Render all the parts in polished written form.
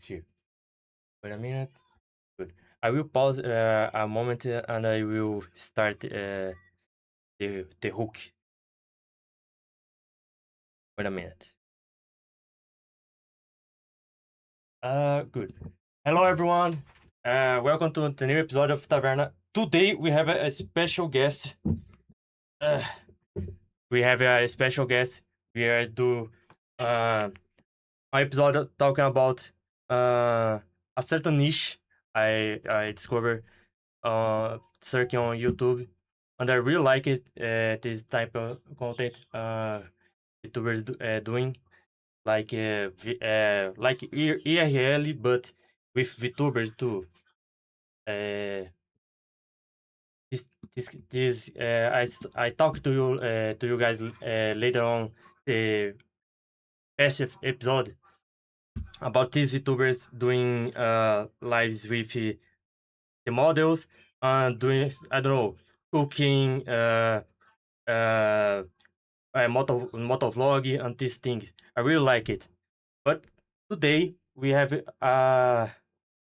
here. Wait a minute. Good. I will pause a moment and I will start the hook. Wait a minute. Good. Hello, everyone. Welcome to the new episode of Taverna. Today we have a special guest. Uh, we have a special guest. We are do an episode talking about a certain niche I discovered searching on YouTube, and I really like it. This type of content YouTubers doing like IRL, but with VTubers too. Uh, this I talked to you guys later on the past episode about these VTubers doing lives with the models and doing, I don't know, cooking, uh, moto vlog and these things. I really like it. But today we have a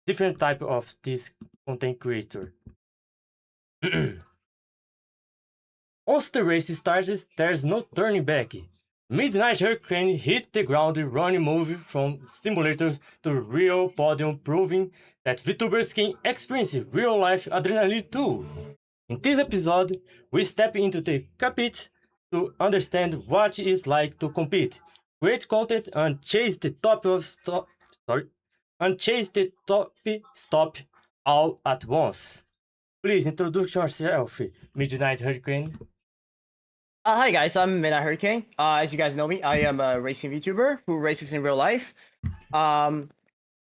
different type of this content creator. Once the race starts, there's no turning back. Midnight Hurricane hit the ground running, moving from simulators to real podium, proving that VTubers can experience real life adrenaline too. In this episode, we step into the cockpit to understand what it's like to compete, create content, and chase the top stop all at once. Please introduce yourself, Midnight Hurricane. Hi guys, I'm Midnight Hurricane. As you guys know me, I am a racing VTuber who races in real life. I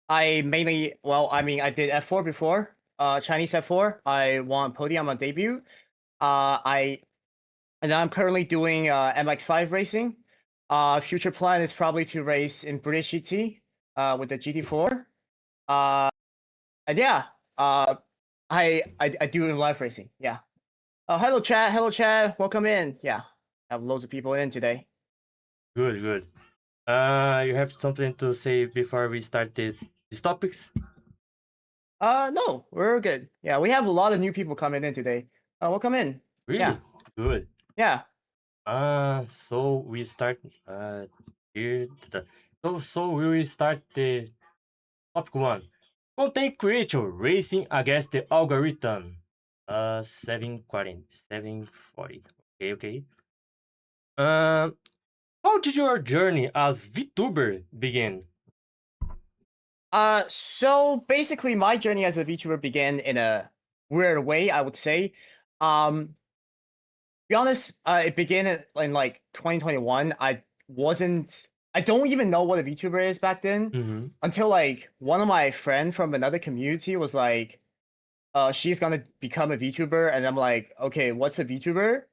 mainly, I did F4 before, Chinese F4. I won podium on debut. And I'm currently doing MX5 racing. Future plan is probably to race in British GT with the GT4. And yeah, I do in live racing. Yeah. Hello chat, welcome in. Yeah, I have loads of people in today. Good, good. You have something to say before we start these topics? No, we're good. Yeah, we have a lot of new people coming in today. Welcome in. Really? Yeah. Good. Yeah. So we start here. So we will start the topic one. Content creator racing against the algorithm. 740. Okay. How did your journey as VTuber begin? So basically my journey as a VTuber began in a weird way, I would say. To be honest, it began in like 2021. I don't even know what a VTuber is back then until like one of my friend from another community was like, she's gonna become a VTuber, and I'm like, okay, what's a VTuber?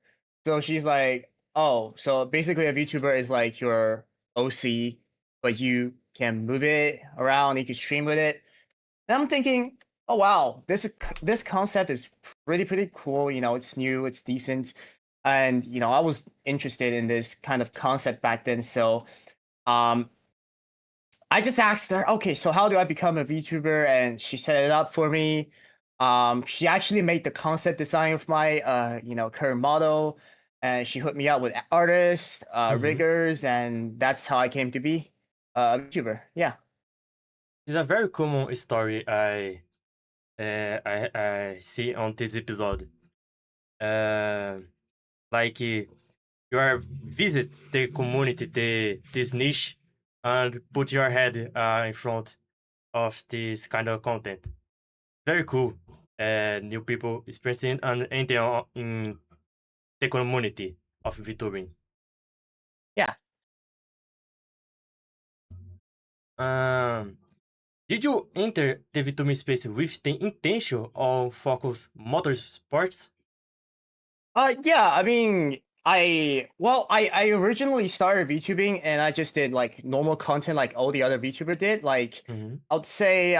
So she's like, oh, so basically a VTuber is like your OC, but you can move it around, you can stream with it. And I'm thinking, oh wow, this concept is pretty cool. You know, it's new, it's decent, and you know, I was interested in this kind of concept back then. So, I just asked her, okay, so how do I become a VTuber? And she set it up for me. She actually made the concept design of my current model, and she hooked me up with artists, riggers, and that's how I came to be a VTuber. Yeah. It's a very common story I see on this episode. Like you are visit the community, this niche, and put your head in front of this kind of content. Very cool. New people experiencing and entering in the community of VTubing. Yeah. Did you enter the VTubing space with the intention of focus motorsports? Yeah, I mean, I originally started VTubing and I just did like normal content like all the other VTuber did. Like I would say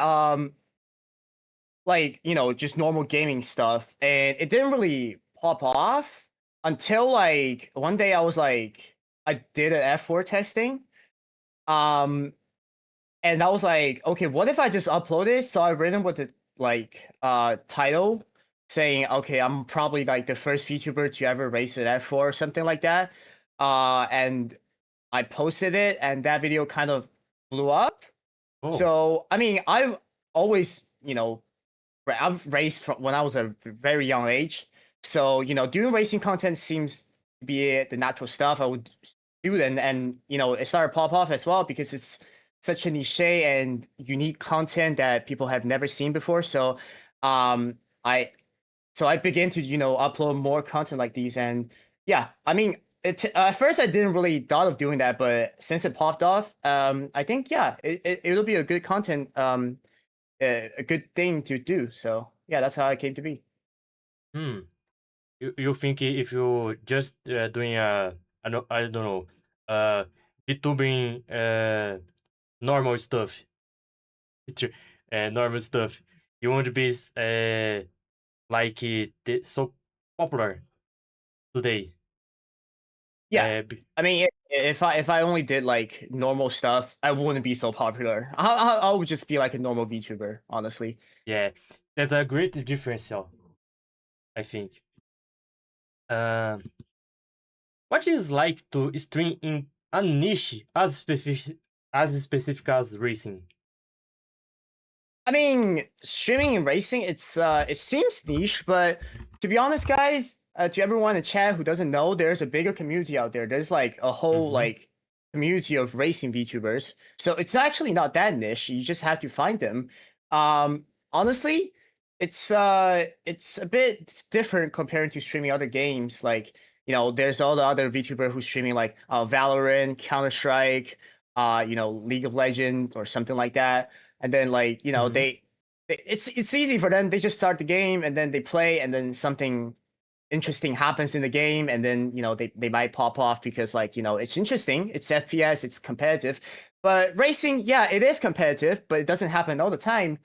like, you know, just normal gaming stuff. And it didn't really pop off until like one day I was like I did an F4 testing. Um and I was like, okay, what if I just upload it? So I written with the title saying, okay, I'm probably like the first VTuber to ever race an F4 or something like that. And I posted it, and that video kind of blew up. Oh, So I mean, I've always, I've raced from when I was a very young age. So doing racing content seems to be the natural stuff I would do, and it started pop off as well because it's such a niche and unique content that people have never seen before. So, um, I I began to upload more content like these, and yeah, I mean, at first I didn't really thought of doing that, but since it popped off, I think yeah, it'll be a good content, a good thing to do. So yeah, that's how it came to be. hmm. You think if you just doing I don't know VTubing normal stuff, normal stuff, you won't be like so popular today. Yeah, B- I mean, if I only did like normal stuff, I wouldn't be so popular. I would just be like a normal VTuber, honestly. yeah, that's a great differential, I think. Um, what is like to stream in a niche as specific as racing? I mean, streaming and racing, it seems niche, but to be honest, guys, to everyone in chat who doesn't know, there's a bigger community out there. There's like a whole Mm-hmm. like community of racing VTubers. So it's actually not that niche. You just have to find them. Honestly, it's a bit different compared to streaming other games. Like, there's all the other VTuber who's streaming like Valorant, Counter-Strike, League of Legends or something like that, and then like Mm-hmm. it's easy for them. They just start the game and then they play, and then something interesting happens in the game, and then they might pop off because like it's interesting, it's FPS, it's competitive. But racing, yeah, it is competitive, but it doesn't happen all the time.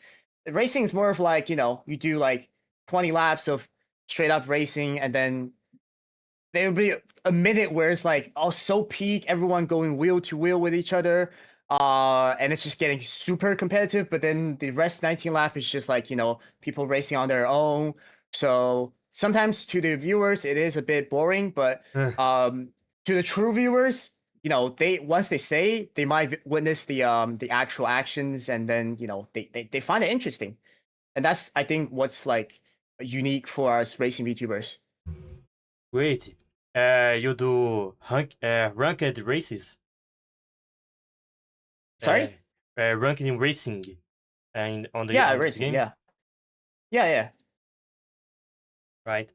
Racing is more of like you do like 20 laps of straight up racing, and then there will be a minute where it's like all so peak, everyone going wheel to wheel with each other, and it's just getting super competitive. But then the rest 19 lap is just like people racing on their own. So sometimes to the viewers it is a bit boring, but to the true viewers, they once they stay, they might witness the actual actions, and then they find it interesting, and that's I think what's like unique for us racing VTubers. Great. You do ranked races, uh, Sorry. ranked in racing, and Yeah, on these racing. games, Yeah, yeah, yeah. right?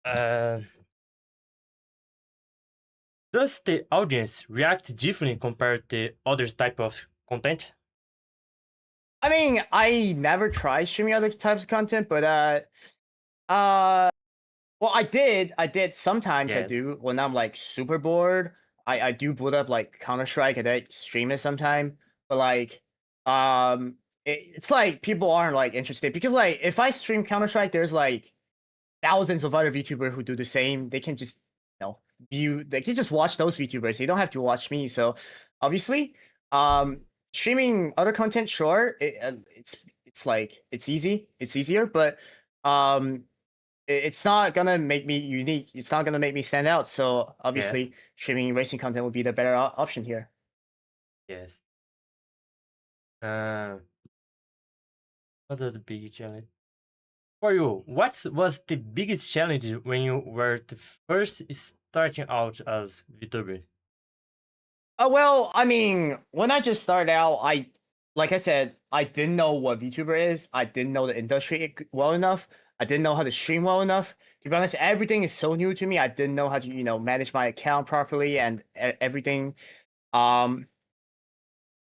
Uh, does the audience react differently compared to other type of content? I mean, I never tried streaming other types of content, but uh, well, I did. I did sometimes. I Yes. do when I'm like super bored. I do boot up like Counter Strike and I stream it sometime. But like, it's like people aren't like interested because like if I stream Counter Strike, there's like thousands of other VTubers who do the same. They can just view. They can just watch those VTubers. They don't have to watch me. So obviously, um, streaming other content, sure, it's like it's easy. It's easier, but um, it's not gonna make me unique. It's not gonna make me stand out. So Yes. obviously, streaming racing content would be the better option here. Yes. Uh, what was the big challenge for you? What was the biggest challenge when you were the first starting out as VTuber? Well, I mean, when I just started out, like I said, I didn't know what VTuber is. I didn't know the industry well enough. I didn't know how to stream well enough. To be honest, everything is so new to me. I didn't know how to, manage my account properly and everything. Um,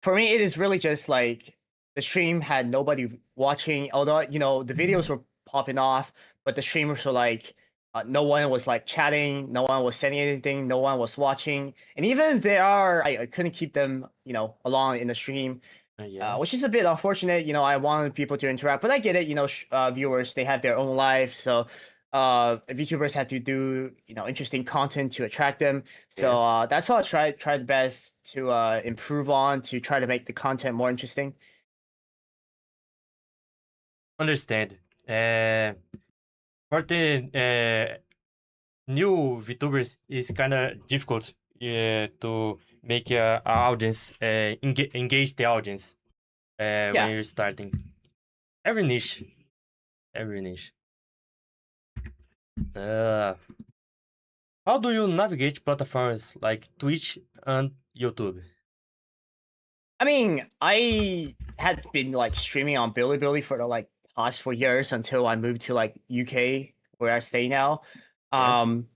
for me, it is really just like the stream had nobody watching. Although the videos were popping off, but the streamers were like, no one was like chatting, no one was saying anything, no one was watching, and even if there are, I couldn't keep them, along in the stream, Yeah. which is a bit unfortunate. I wanted people to interact, but I get it. Viewers, they have their own life, so VTubers have to do interesting content to attract them. So Yes. that's what I tried best to improve on to try to make the content more interesting. Understand. For the new VTubers, it's kind of difficult to make a audience engage the audience when Yeah. you're starting. Every niche, every niche. Uh, how do you navigate platforms like Twitch and YouTube? I mean, I had been like streaming on Bilibili for the like past 4 years until I moved to like UK where I stay now. Yes. Um,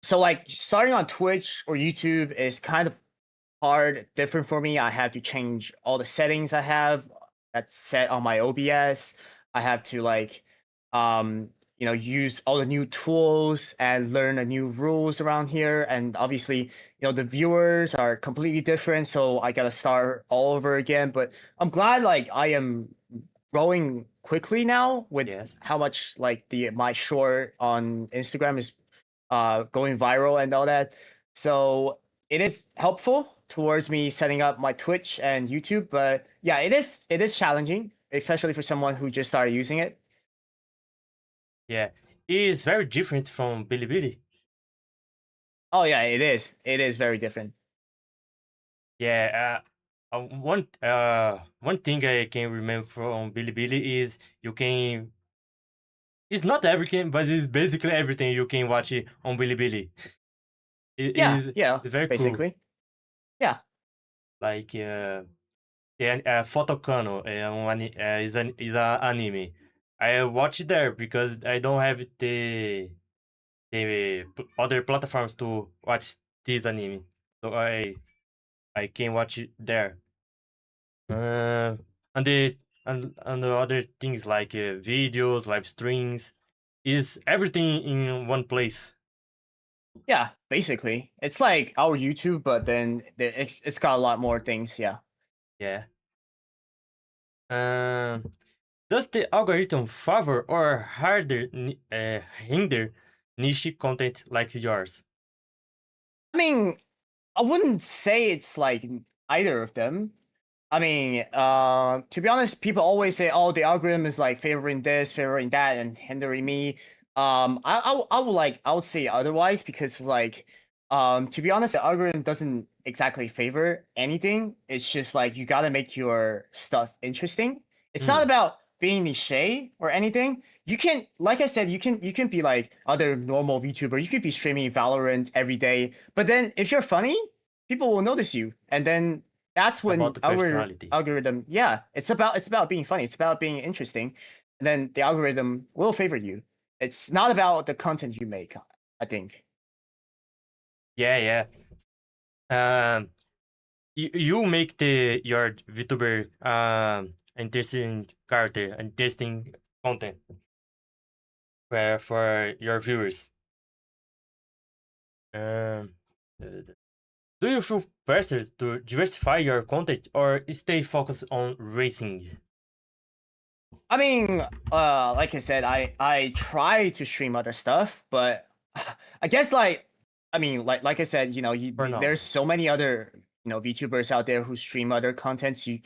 so like starting on Twitch or YouTube is kind of hard, different for me. I have to change all the settings I have that's set on my OBS. I have to like use all the new tools and learn the new rules around here. And obviously, the viewers are completely different, so I gotta start all over again. But I'm glad like I am growing quickly now with Yes. how much like the my short on Instagram is going viral and all that. So it is helpful towards me setting up my Twitch and YouTube. But yeah, it is challenging, especially for someone who just started using it. Yeah. It is very different from Bilibili. Oh yeah, it is. It is very different. Yeah. One thing I can remember from Bilibili is you can. It's not everything, but it's basically everything you can watch it on Bilibili. It Yeah, is yeah, it's very cool. basically. Yeah. Like the Photokano is a anime. I watch it there because I don't have the other platforms to watch this anime, so I can watch it there. Uh, and the other things like videos, live streams, is everything in one place. Yeah, basically. It's like our YouTube, but then it's got a lot more things, yeah. Yeah. Um, does the algorithm favor or hinder niche content like yours? I mean, I wouldn't say it's like either of them. I mean, to be honest, people always say, "Oh, the algorithm is like favoring this, favoring that, and hindering me." I would say otherwise because like, to be honest, the algorithm doesn't exactly favor anything. It's just like you gotta make your stuff interesting. It's not Mm, about being niche or anything. You can, like I said, you can be like other normal VTuber. You could be streaming Valorant every day, but then if you're funny, people will notice you, and then that's about when the our personality. algorithm, yeah, it's about being funny, it's about being interesting, and then the algorithm will favor you. It's not about the content you make, I think. Yeah, yeah. Um, you make the your VTuber interesting character and interesting content for your viewers. Um, uh, do you feel pressure to diversify your content or stay focused on racing? I mean, like I said, I try to stream other stuff, but I guess like, I mean, like I said, For now. there's so many other VTubers out there who stream other contents. You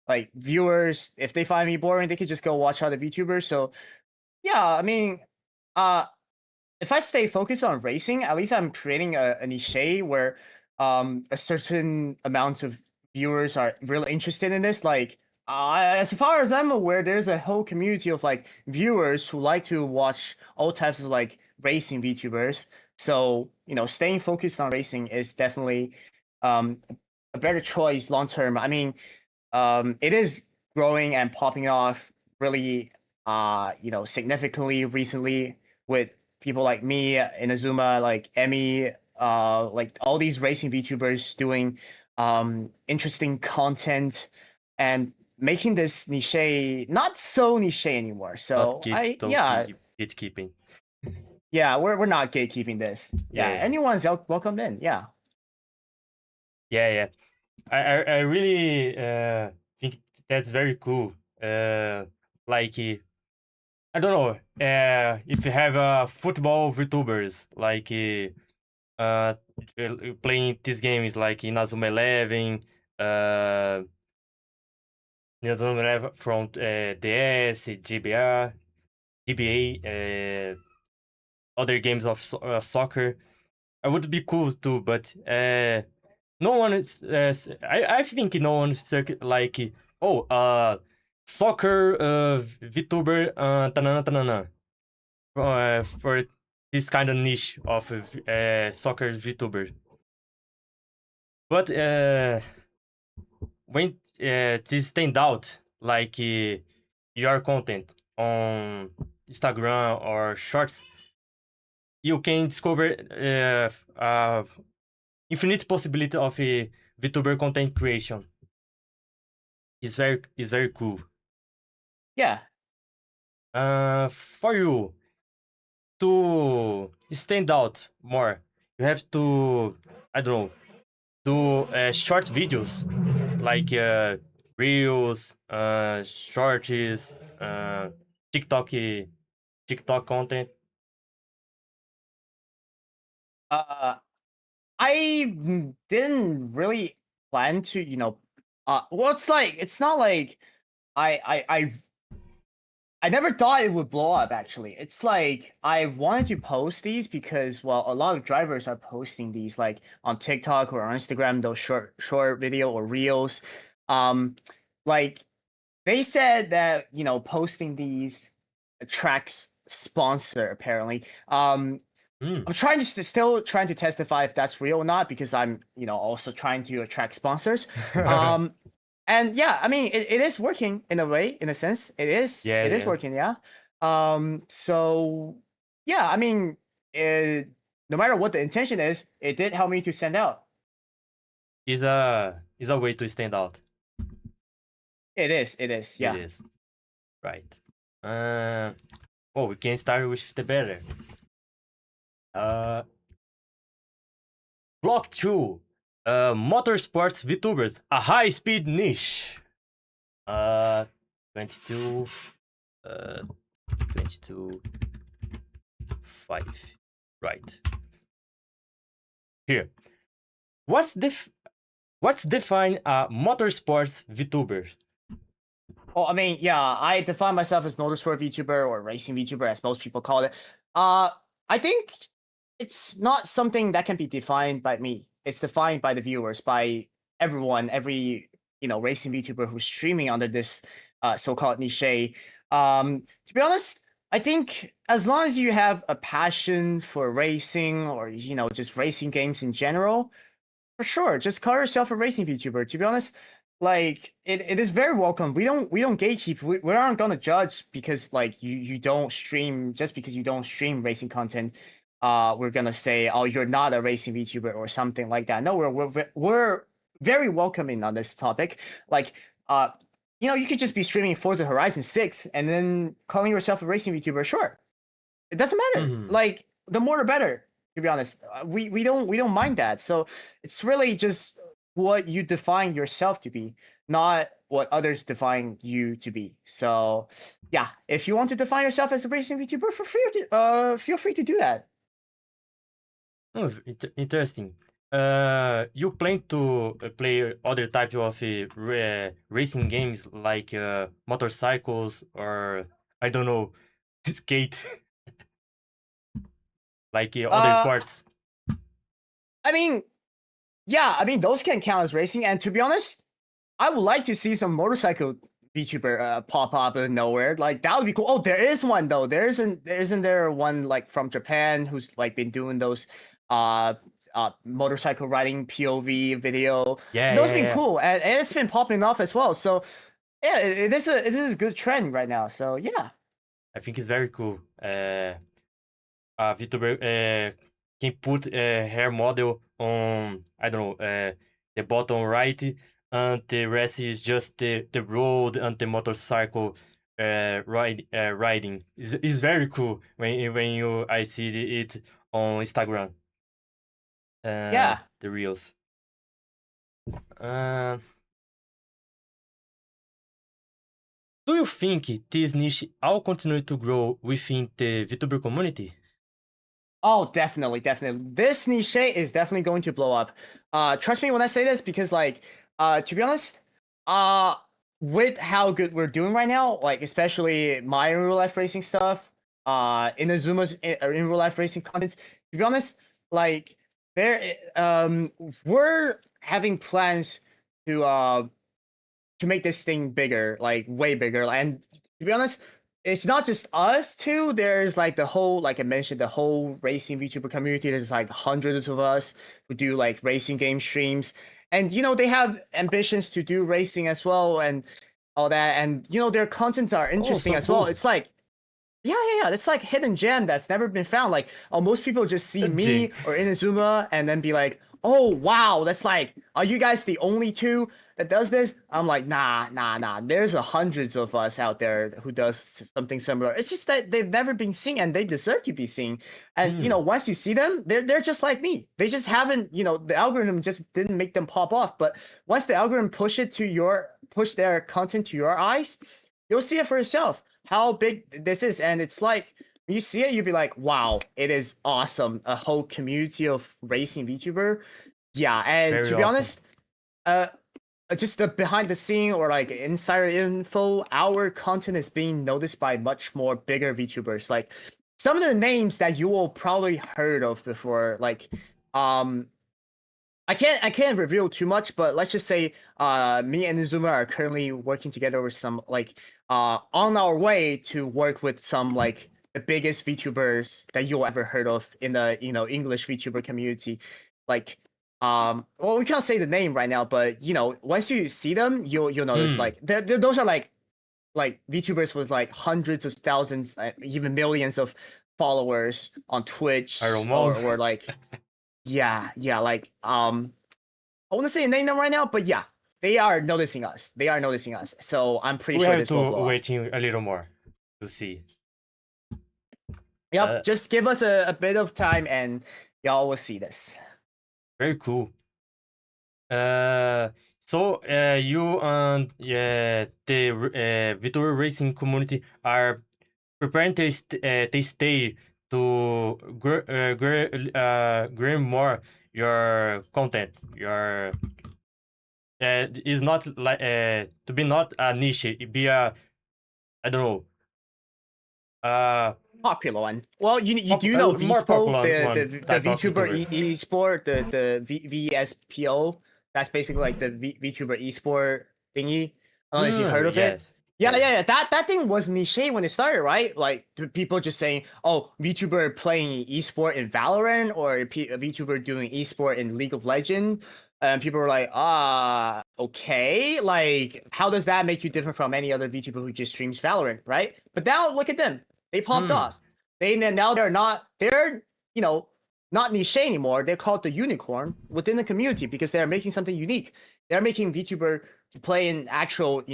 like viewers, if they find me boring, they could just go watch other VTubers. So yeah, I mean, uh, if I stay focused on racing, at least I'm creating a niche where a certain amount of viewers are really interested in this. Like as far as I'm aware, there's a whole community of like viewers who like to watch all types of like racing VTubers. So, staying focused on racing is definitely um a better choice long term. I mean, it is growing and popping off really significantly recently with people like me, Inazuma, like Emmy, like all these racing VTubers doing interesting content and making this niche not so niche anymore. Not So gate I don't yeah, gatekeeping. yeah, we're not gatekeeping this. Yeah, Yeah, anyone's welcome in. Yeah. yeah, yeah. I really think that's very cool. Like I don't know. If you have football VTubers like playing these games like Inazuma 11, uh, Inazuma 11 from DS, GBA, other games of soccer. I would be cool too, but no one is. I think no one is like soccer VTuber tanana tanana for this kind of niche of soccer VTuber. But when this stand out like your content on Instagram or Shorts, you can discover infinite possibility of VTuber content creation. It's very cool. Yeah. For you to stand out more, you have to, I don't know, do short videos like reels, shorts, TikTok, TikTok content. Uh, I didn't really plan to, well, it's not like I never thought it would blow up actually. It's like I wanted to post these because well a lot of drivers are posting these like on TikTok or on Instagram, those short video or reels. Um like they said that, posting these attracts sponsor apparently. Mm. I'm trying to still trying to testify if that's real or not because I'm, also trying to attract sponsors. Um and yeah, I mean it is working in a way, in a sense. Yeah, It is yes. working, yeah. So yeah, I mean no matter what the intention is, it did help me to stand out. Is a way to stand out. It is, It yeah. is. Right. Uh, we can start with the better. Uh, Block 2. Motorsports VTubers, a high-speed niche. Uh, 22, 22, 5. Right. Here. What's define a motorsports VTuber? Well, I mean, yeah, I define myself as motorsport VTuber or racing VTuber, as most people call it. I think it's not something that can be defined by me. It's defined by the viewers, by everyone, every racing VTuber who's streaming under this so-called niche. To be honest, I think as long as you have a passion for racing or just racing games in general, for sure, just call yourself a racing VTuber. To be honest, like it is very welcome. We don't gatekeep. We aren't gonna judge because like you don't stream just because you don't stream racing content. We're gonna say, oh, you're not a racing VTuber or something like that. No, we're very welcoming on this topic. Like, you could just be streaming Forza Horizon 6 and then calling yourself a racing VTuber. Sure, it doesn't matter. Mhm. Like the more the better. To be honest, we don't mind that. So it's really just what you define yourself to be, not what others define you to be. So yeah, if you want to define yourself as a racing VTuber, feel free to do that. Oh, interesting. You plan to play other type of racing games like motorcycles or I don't know, skate, like other Uh, sports. I mean, yeah, I mean those can count as racing. And to be honest, I would like to see some motorcycle VTuber pop up out of nowhere. Like that would be cool. Oh, there is one though. Isn't there one like from Japan who's like been doing those uh motorcycle riding POV video. Yeah, Those yeah, been yeah. cool, and it's been popping off as well. So yeah, it is a good trend right now. So yeah. I think it's very cool. A VTuber can put her model on I don't know the bottom right, and the rest is just the road and the motorcycle riding. It's very cool when you I see it on Instagram. Yeah. The reels. Uh, Do you think this niche will continue to grow within the VTuber community? Oh, definitely, definitely. This niche is definitely going to blow up. Trust me when I say this because, like, to be honest, uh, with how good we're doing right now, like especially my in real life racing stuff, Inazuma's in real life racing content. To be honest, like, we're having plans to make this thing bigger, like way bigger. And to be honest, it's not just us too. There's like the whole, like I mentioned, the whole racing VTuber community. There's like hundreds of us who do like racing game streams, and they have ambitions to do racing as well and all that. And their contents are Oh, interesting so as well. cool. It's like yeah. It's like hidden gem that's never been found. Like, most people just see Jing. me or Inazuma and then be like, "Oh wow, that's like, are you guys the only two that does this?" I'm like, nah. There's hundreds of us out there who does something similar. It's just that they've never been seen and they deserve to be seen. And Hmm. once you see them, they're just like me. They just haven't, the algorithm just didn't make them pop off. But once the algorithm push their content to your eyes, you'll see it for yourself how big this is. And it's like, when you see it, you'll be like, wow, it is awesome. A whole community of racing VTuber. Yeah, and Very to be awesome. honest, uh just the behind the scene or like insider info, our content is being noticed by much more bigger VTubers. Like, some of the names that you will probably heard of before, like, um I can't reveal too much, but let's just say me and Izuma are currently working together with some, like, on our way to work with some, like, the biggest VTubers that you'll ever heard of in the English VTuber community. Like, well, we can't say the name right now, but once you see them, you'll notice, Hmm. like, those are like VTubers with like hundreds of thousands, even millions of followers on Twitch, Iron Man. or like, yeah, like, I want to say name them right now, but yeah, they are noticing us. They are noticing us. So I'm pretty We sure have this will to blow up. waiting a little more to see. Yep, Uh, just give us a bit of time and y'all will see this. Very cool. So you and the VTuber racing community are preparing the stage to grow more your content. Your is not like to be not a niche. It be a, I don't know, Popular one. Well, you do know more VSPO, popular one the type of VTuber VTuber. esport, the VSPO. That's basically like the VTuber esport thingy. I don't know if you heard of it. Yes, Yeah, yes. yeah, yeah. That thing was niche when it started, right? Like, people just saying, "Oh, VTuber playing esport in Valorant," or a VTuber doing esport in League of Legends. And people were like, okay, like, how does that make you different from any other VTuber who just streams Valorant, right? But now look at them. They popped Hmm. off. Now they're not niche anymore. They're called the unicorn within the community because they're making something unique. They're making VTuber to play in actual,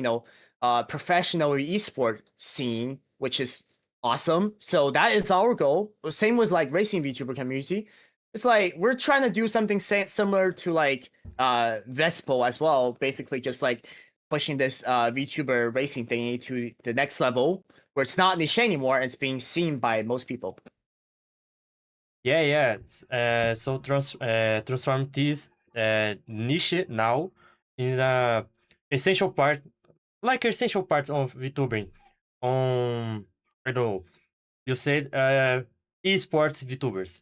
professional esport scene, which is awesome. So that is our goal. Same with like racing VTuber community. It's like we're trying to do something similar to like Vespo as well. Basically, just like pushing this VTuber racing thingy to the next level where it's not niche anymore and it's being seen by most people. Yeah. So transform this niche now in a essential part, like essential part of VTubing. I don't know. You said esports VTubers.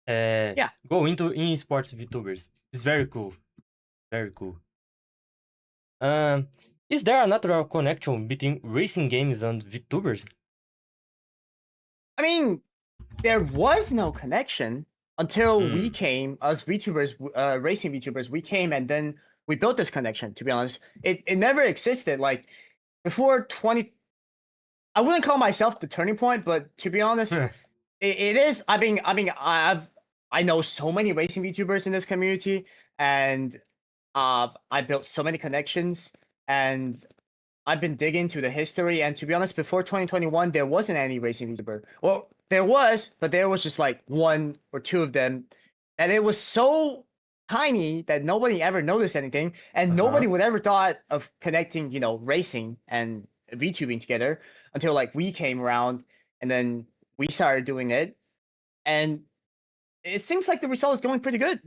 Uh, Yeah. Go into esports VTubers. It's very cool. Very cool. Um, is there a natural connection between racing games and VTubers? I mean, there was no connection until we Hmm. came, as VTubers, racing VTubers. We came and then we built this connection. To be honest, it never existed. Like, before 20, I wouldn't call myself the turning point, but to be honest, it is. I know so many racing VTubers in this community, and I built so many connections, and I've been digging into the history. And to be honest, before 2021, there wasn't any racing VTuber. Well, there was, but there was just like one or two of them, and it was so tiny that nobody ever noticed anything, and nobody would ever thought of connecting, racing and VTubing together until like we came around, and then we started doing it, and it seems like the result is going pretty good.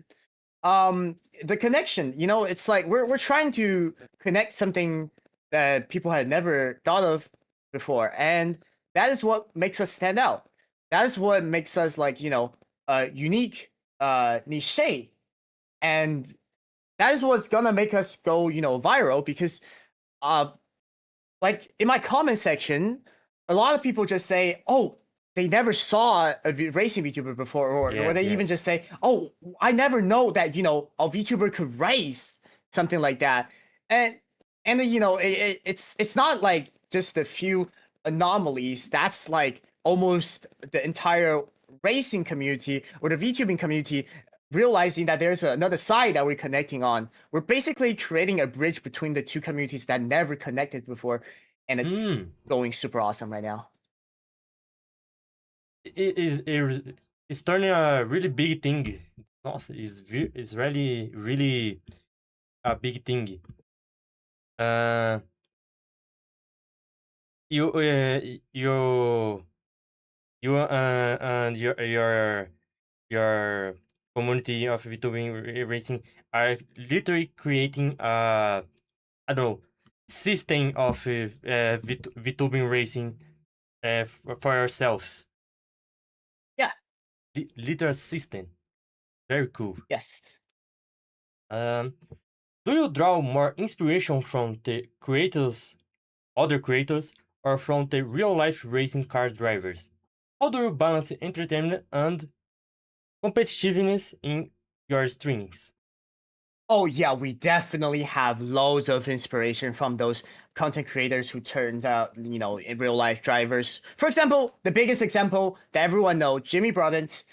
The connection, it's like we're trying to connect something that people had never thought of before, and that is what makes us stand out. That is what makes us like unique niche, and that is what's gonna make us go viral, because like in my comment section, a lot of people just say, oh, they never saw a racing VTuber before, or they even just say, oh, I never know that a VTuber could race, something like that. And it's not like just a few anomalies. That's like almost the entire racing community or the VTubing community realizing that there's another side that we're connecting on. We're basically creating a bridge between the two communities that never connected before, and it's going super awesome right now. It's turning a really big thing. It's really a big thing. You and your community of VTubing racing are literally creating I don't know, system of VTubing racing for yourselves. Yeah. Literal system. Very cool. Yes. Do you draw more inspiration from the other creators, or from the real-life racing car drivers? How do you balance entertainment and competitiveness in your streamings? Oh yeah, we definitely have loads of inspiration from those content creators who turned out, in real life drivers. For example, the biggest example that everyone knows, Jimmy Brodent,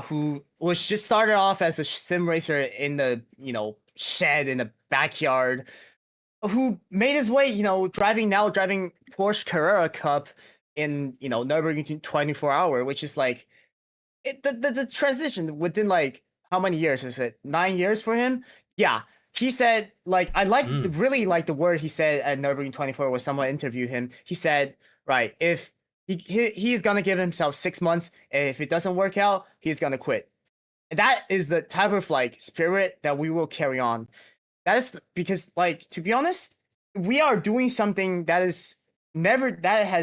who was just started off as a sim racer in the, shed in the backyard, who made his way, driving Porsche Carrera Cup in, Nürburgring 24 hour, which is like the transition within like how many years is it? 9 years for him? Yeah. He said, like, I really like the word he said at Nürburgring 24 when someone interviewed him. He said, right, if he's gonna give himself 6 months, and if it doesn't work out, he's gonna quit. And that is the type of like spirit that we will carry on. That is because, like, to be honest, we are doing something that has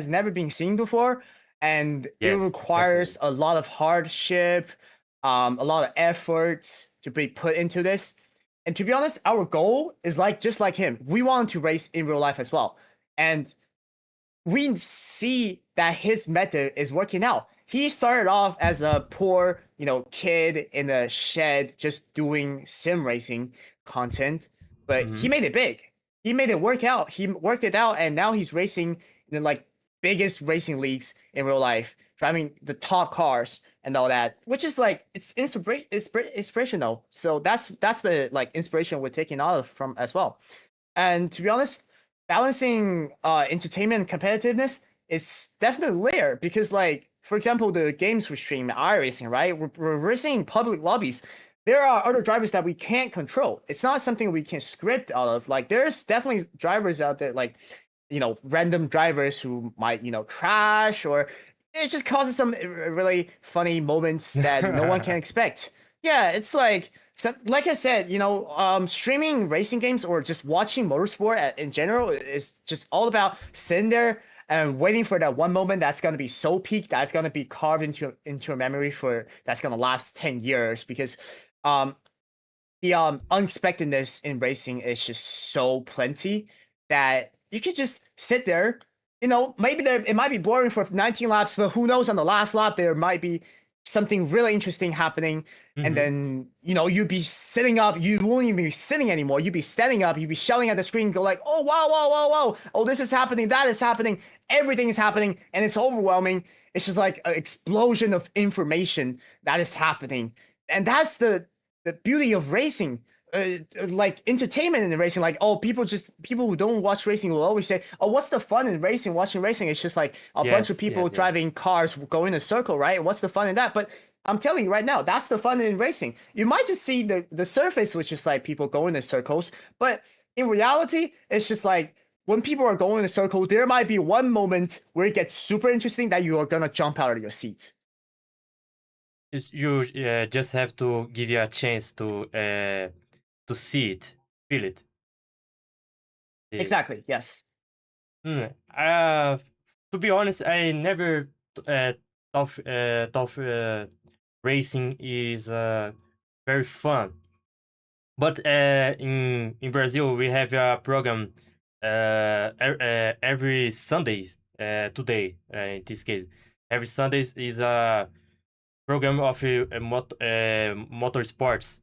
never been seen before, and it requires a lot of hardship, a lot of effort to be put into this. And to be honest, our goal is just like him. We want to race in real life as well, and we see that his method is working out. He started off as a poor, kid in a shed just doing sim racing content, but he made it big. He made it work out. He worked it out, and now he's racing in the like biggest racing leagues in real life, driving the top cars and all that, which is like it's inspirational. So that's the like inspiration we're taking out of from as well. And to be honest, balancing entertainment and competitiveness is definitely there, because like, for example, the games we stream, iRacing, right? We're racing in public lobbies. There are other drivers that we can't control. It's not something we can script out of. Like, there's definitely drivers out there, like, random drivers who might, crash, or it just causes some really funny moments that no one can expect. Yeah, it's like, so, like I said, streaming racing games or just watching motorsport in general is just all about sitting there and waiting for that one moment that's going to be so peak, that's going to be carved into a memory that's going to last 10 years, because the unexpectedness in racing is just so plenty that you could just sit there. Maybe it might be boring for 19 laps, but who knows, on the last lap there might be something really interesting happening. And then you'd be sitting up, you won't even be sitting anymore, you'd be standing up, you'd be shouting at the screen, go like, oh wow, wow, wow, wow, oh, this is happening, that is happening, everything is happening, and it's overwhelming. It's just like an explosion of information that is happening. And that's the beauty of racing. Like entertainment in racing, like, oh, people who don't watch racing will always say, oh, what's the fun in racing? Watching racing, it's just like a bunch of people driving cars going in a circle, right? What's the fun in that? But I'm telling you right now, that's the fun in racing. You might just see the surface, which is like people going in circles, but in reality, it's just like when people are going in a circle, there might be one moment where it gets super interesting that you are gonna jump out of your seat. You just have to give you a chance to see it, feel it. Exactly. Yes. To be honest, I never thought racing is very fun. But in Brazil, we have a program every Sundays. Today, in this case, every Sundays is a program of motorsports.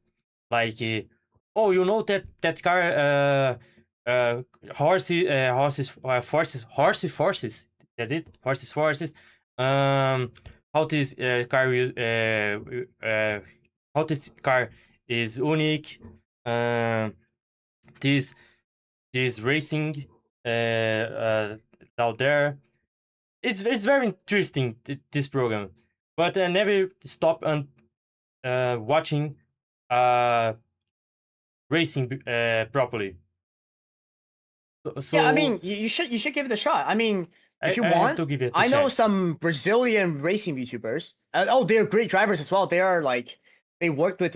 Like, oh, you know that car, horses. That's it, horses. How this car how this car is unique. Um, this this racing out there. It's very interesting this program, but I never stop on watching racing properly. Yeah, I So mean, you should give it a shot. I mean, if you I have want, to give it a I know chance. some Brazilian racing VTubers. Oh, they're great drivers as well. They are like they worked with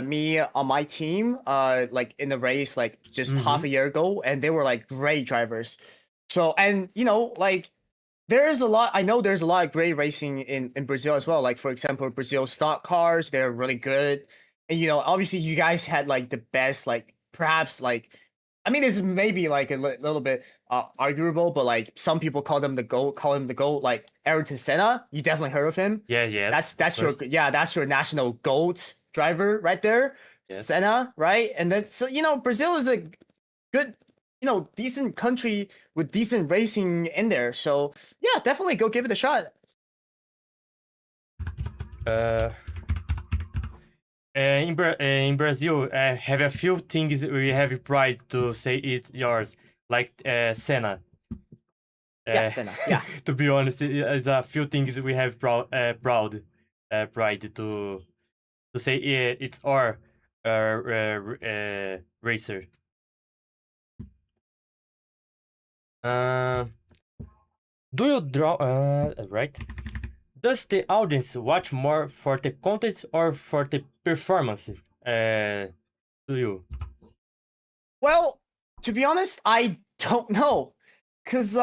me on my team like in the race like just half a year ago, and they were like great drivers. So and you know like there's a lot. I know there's a lot of great racing in Brazil as well. Like for example, Brazil stock cars, they're really good. And you know, obviously, you guys had like the best, like perhaps like, I mean, this may be like a little bit arguable, but like some people call them the goat, call him the goat. Like Ayrton Senna, you definitely heard of him. Yes, of That's your course. that's your national goat driver right there, Yes. Senna, right? And then so you know, Brazil is a good, you know, decent country with decent racing in there. So yeah, definitely go give it a shot. Uh, in Brazil, have a few things we have pride to say it's yours, like Senna. Yeah, Senna. Yeah. To be honest, it's a few things we have pride to say it's our racer. Uh, do you draw? Right? Does the audience watch more for the content or for the performance? To you? Well, to be honest, I don't know. Cause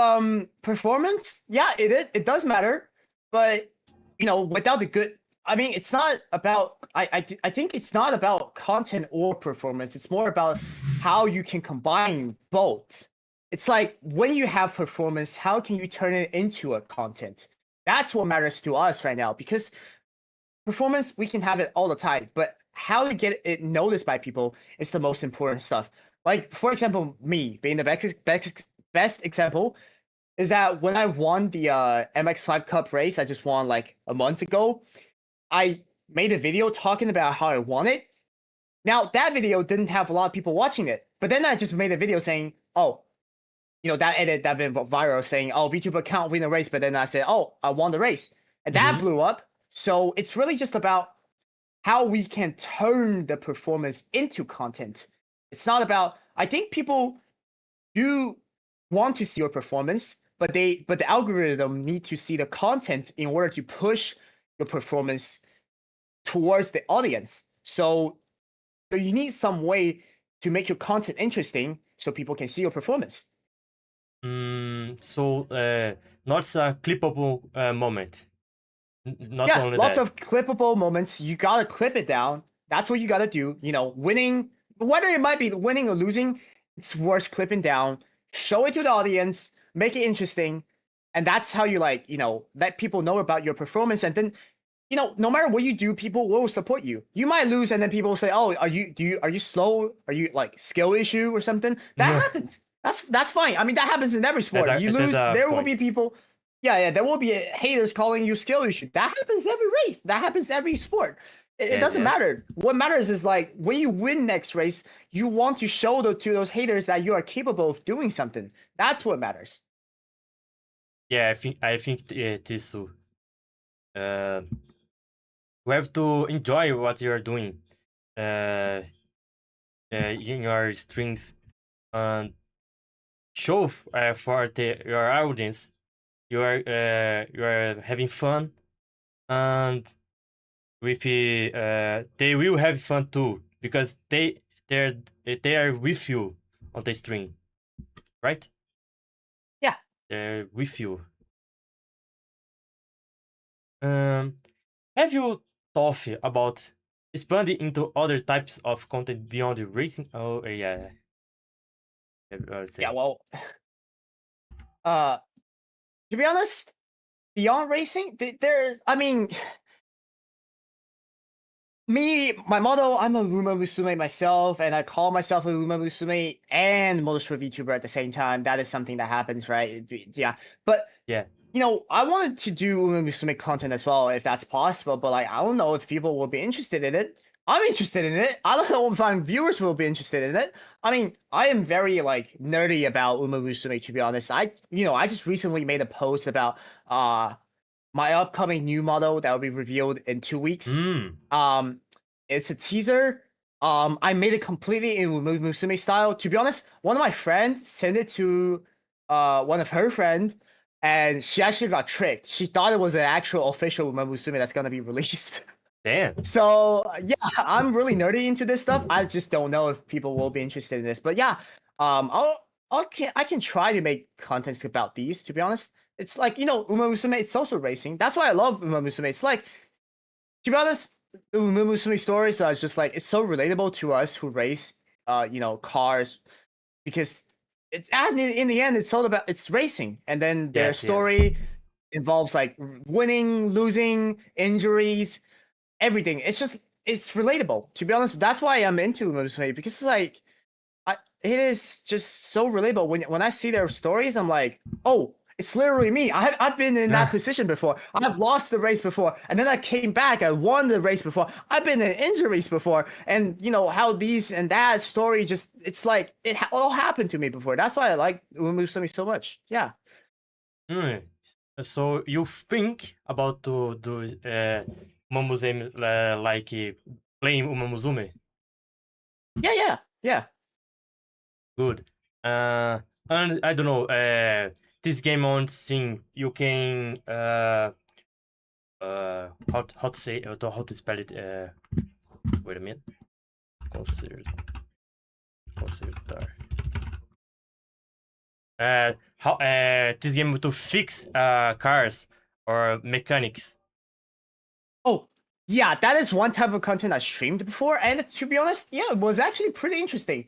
performance, yeah, it does matter, but you know, without the good, I mean, it's not about. I think it's not about content or performance. It's more about how you can combine both. It's like when you have performance, how can you turn it into a content? That's what matters to us right now because performance we can have it all the time, but how to get it noticed by people is the most important stuff. Like for example, me being the best example is that when I won the MX5 Cup race, I just won like a month ago. I made a video talking about how I won it. Now that video didn't have a lot of people watching it, but then I just made a video saying, "Oh, you know that edit that went viral saying, oh, VTuber can't win a race," but then I said, "Oh, I won the race," and that blew up. So it's really just about how we can turn the performance into content. It's not about. I think people do want to see your performance, but the algorithm need to see the content in order to push your performance towards the audience. So you need some way to make your content interesting so people can see your performance. So not a clippable moment. Not Yeah, only lots that. of clippable moments. You gotta clip it down. That's what you gotta do. You know, winning, whether it might be winning or losing, it's worth clipping down. Show it to the audience, make it interesting, and that's how you like, you know, let people know about your performance. And then, you know, no matter what you do, people will support you. You might lose, and then people will say, "Oh, are you slow? Are you like skill issue or something?" That happens. That's fine. I mean, that happens in every sport. You That's lose, a there will point. be people. Yeah, there will be haters calling you skill issue. That happens every race. That happens every sport. It doesn't Yes. matter. What matters is like when you win next race, you want to show to those haters that you are capable of doing something. That's what matters. Yeah, I think it is so. Uh, you have to enjoy what you're doing in your streams and show for your audience you are having fun, and with they will have fun too because they're they are with you on the stream, right? Yeah. They're with you. Um, have you thought about expanding into other types of content beyond the racing? Oh yeah, I would Yeah, say. well, uh, to be honest, beyond racing, there's, I mean, my motto, I'm a Uma Musume myself, and I call myself a Uma Musume and Motorsport VTuber at the same time. That is something that happens, right? Yeah. But, Yeah. I wanted to do Uma Musume content as well, if that's possible, but like, I don't know if people will be interested in it. I'm interested in it. I don't know if my viewers will be interested in it. I mean, I am very like nerdy about Uma Musume, to be honest. I just recently made a post about my upcoming new model that will be revealed in 2 weeks. Mm. It's a teaser. I made it completely in Musume style. To be honest, one of my friends sent it to one of her friends, and she actually got tricked. She thought it was an actual official Musume that's gonna be released. Damn. So yeah, I'm really nerdy into this stuff. I just don't know if people will be interested in this. But yeah, I can try to make contents about these. To be honest, it's like Uma Musume. It's also racing. That's why I love Uma Musume. It's like, to be honest, the Uma Musume stories are just like, it's so relatable to us who race, cars, because and in the end, it's all about, it's racing, and then their Yes, yes. story involves like winning, losing, injuries, everything. It's relatable. To be honest, that's why I'm into Motorsport, because it's like, it is just so relatable. When I see their stories, I'm like, oh, it's literally me. I've been in that position before. I've lost the race before, and then I came back. I won the race before. I've been in injuries before, and how these and that story just, it's like it all happened to me before. That's why I like Motorsport so much. Yeah. Mm. So you think about to do Umamuzume like playing Umamuzume? Yeah. Good. And I don't know. This game on Steam, you can how to say how to spell it? Wait a minute. Consider. How this game to fix cars or mechanics. Oh, yeah, that is one type of content I streamed before, and to be honest, yeah, it was actually pretty interesting.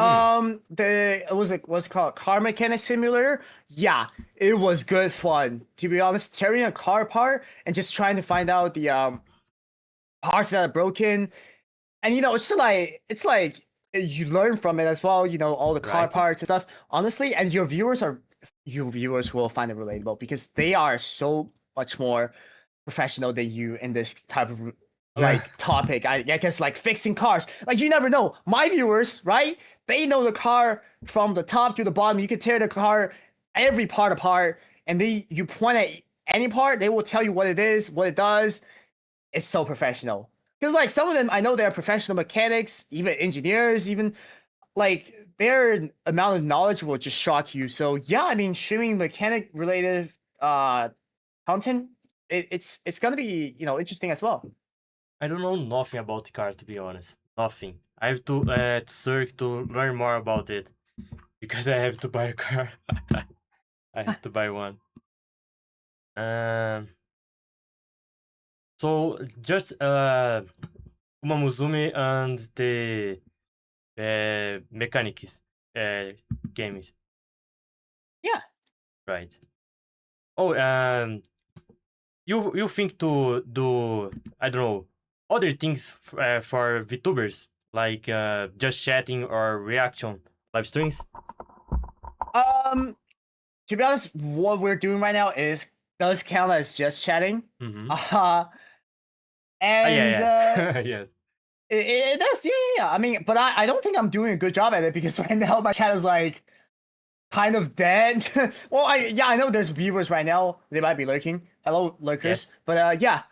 It was like, what's it called, Car Mechanic Simulator. Yeah, it was good fun. To be honest, tearing a car apart and just trying to find out the parts that are broken, and it's like you learn from it as well. All the car Right. parts and stuff. Honestly, and your viewers will find it relatable because they are so much more professional than you in this type of like topic. I guess like fixing cars. Like, you never know. My viewers, right? They know the car from the top to the bottom. You can tear the car every part apart, and you point at any part, they will tell you what it is, what it does. It's so professional. Because like some of them, I know they're professional mechanics, even engineers, even like their amount of knowledge will just shock you. So yeah, I mean, streaming mechanic related content, it's gonna be interesting as well. I don't know nothing about the cars, to be honest. Nothing. I have to search to learn more about it because I have to buy a car. I have to buy one. So just Umamuzume and the mechanics games. Yeah. Right. Oh, you think to do, I don't know, other things for VTubers like just chatting or reaction live streams? To be honest, what we're doing right now does count as just chatting. Mm-hmm. And yeah. Yes. it does, yeah. I mean, but I don't think I'm doing a good job at it because right now my chat is like kind of dead. Well, I know there's viewers right now. They might be lurking. Hello, lurkers. Yes. But yeah.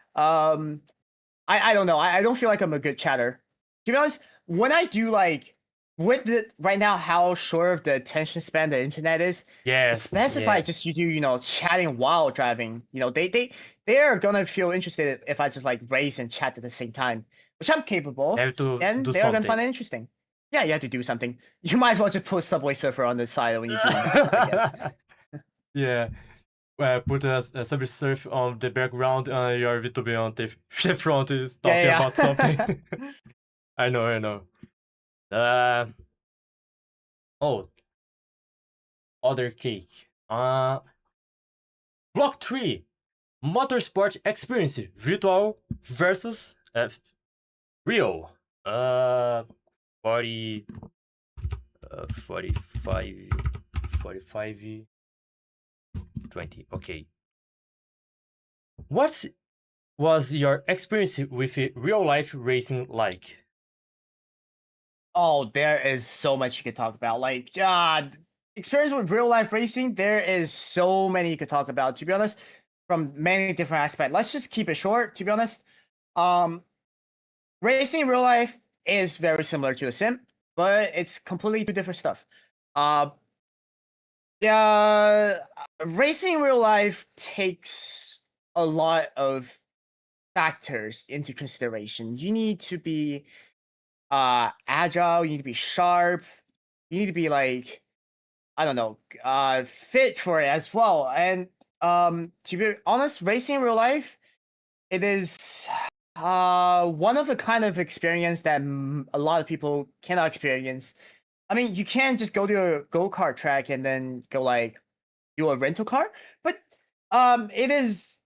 I don't know. I don't feel like I'm a good chatter. To be honest, when I do like with the right now how short of the attention span the internet is, Yes, especially if I yeah. just you do, chatting while driving, they are gonna feel interested if I just like race and chat at the same time, which I'm capable You of, have to and do they are gonna find something. it interesting. Yeah, you have to do something. You might as well just put Subway Surfer on the side when you're doing that, I guess. Yeah. Put a subsurf on the background and your VTuber on the front is Yeah, talking about something. yeah. I know, I know. Uh, oh, other cake. Block 3. Motorsport experience. Virtual versus real. 40, 45, 45, 20. Okay. What was your experience with real life racing like? Oh, there is so much you could talk about. Like, experience with real life racing, there is so many you could talk about, to be honest, from many different aspects. Let's just keep it short, to be honest. Um, Racing in real life is very similar to a sim, but it's completely two different stuff. Uh, yeah, racing in real life takes a lot of factors into consideration. You need to be agile, you need to be sharp, you need to be like, I don't know, fit for it as well. And to be honest, racing in real life, it is one of the kind of experience that a lot of people cannot experience. I mean, you can't just go to a go-kart track and then go like do a rental car, but it is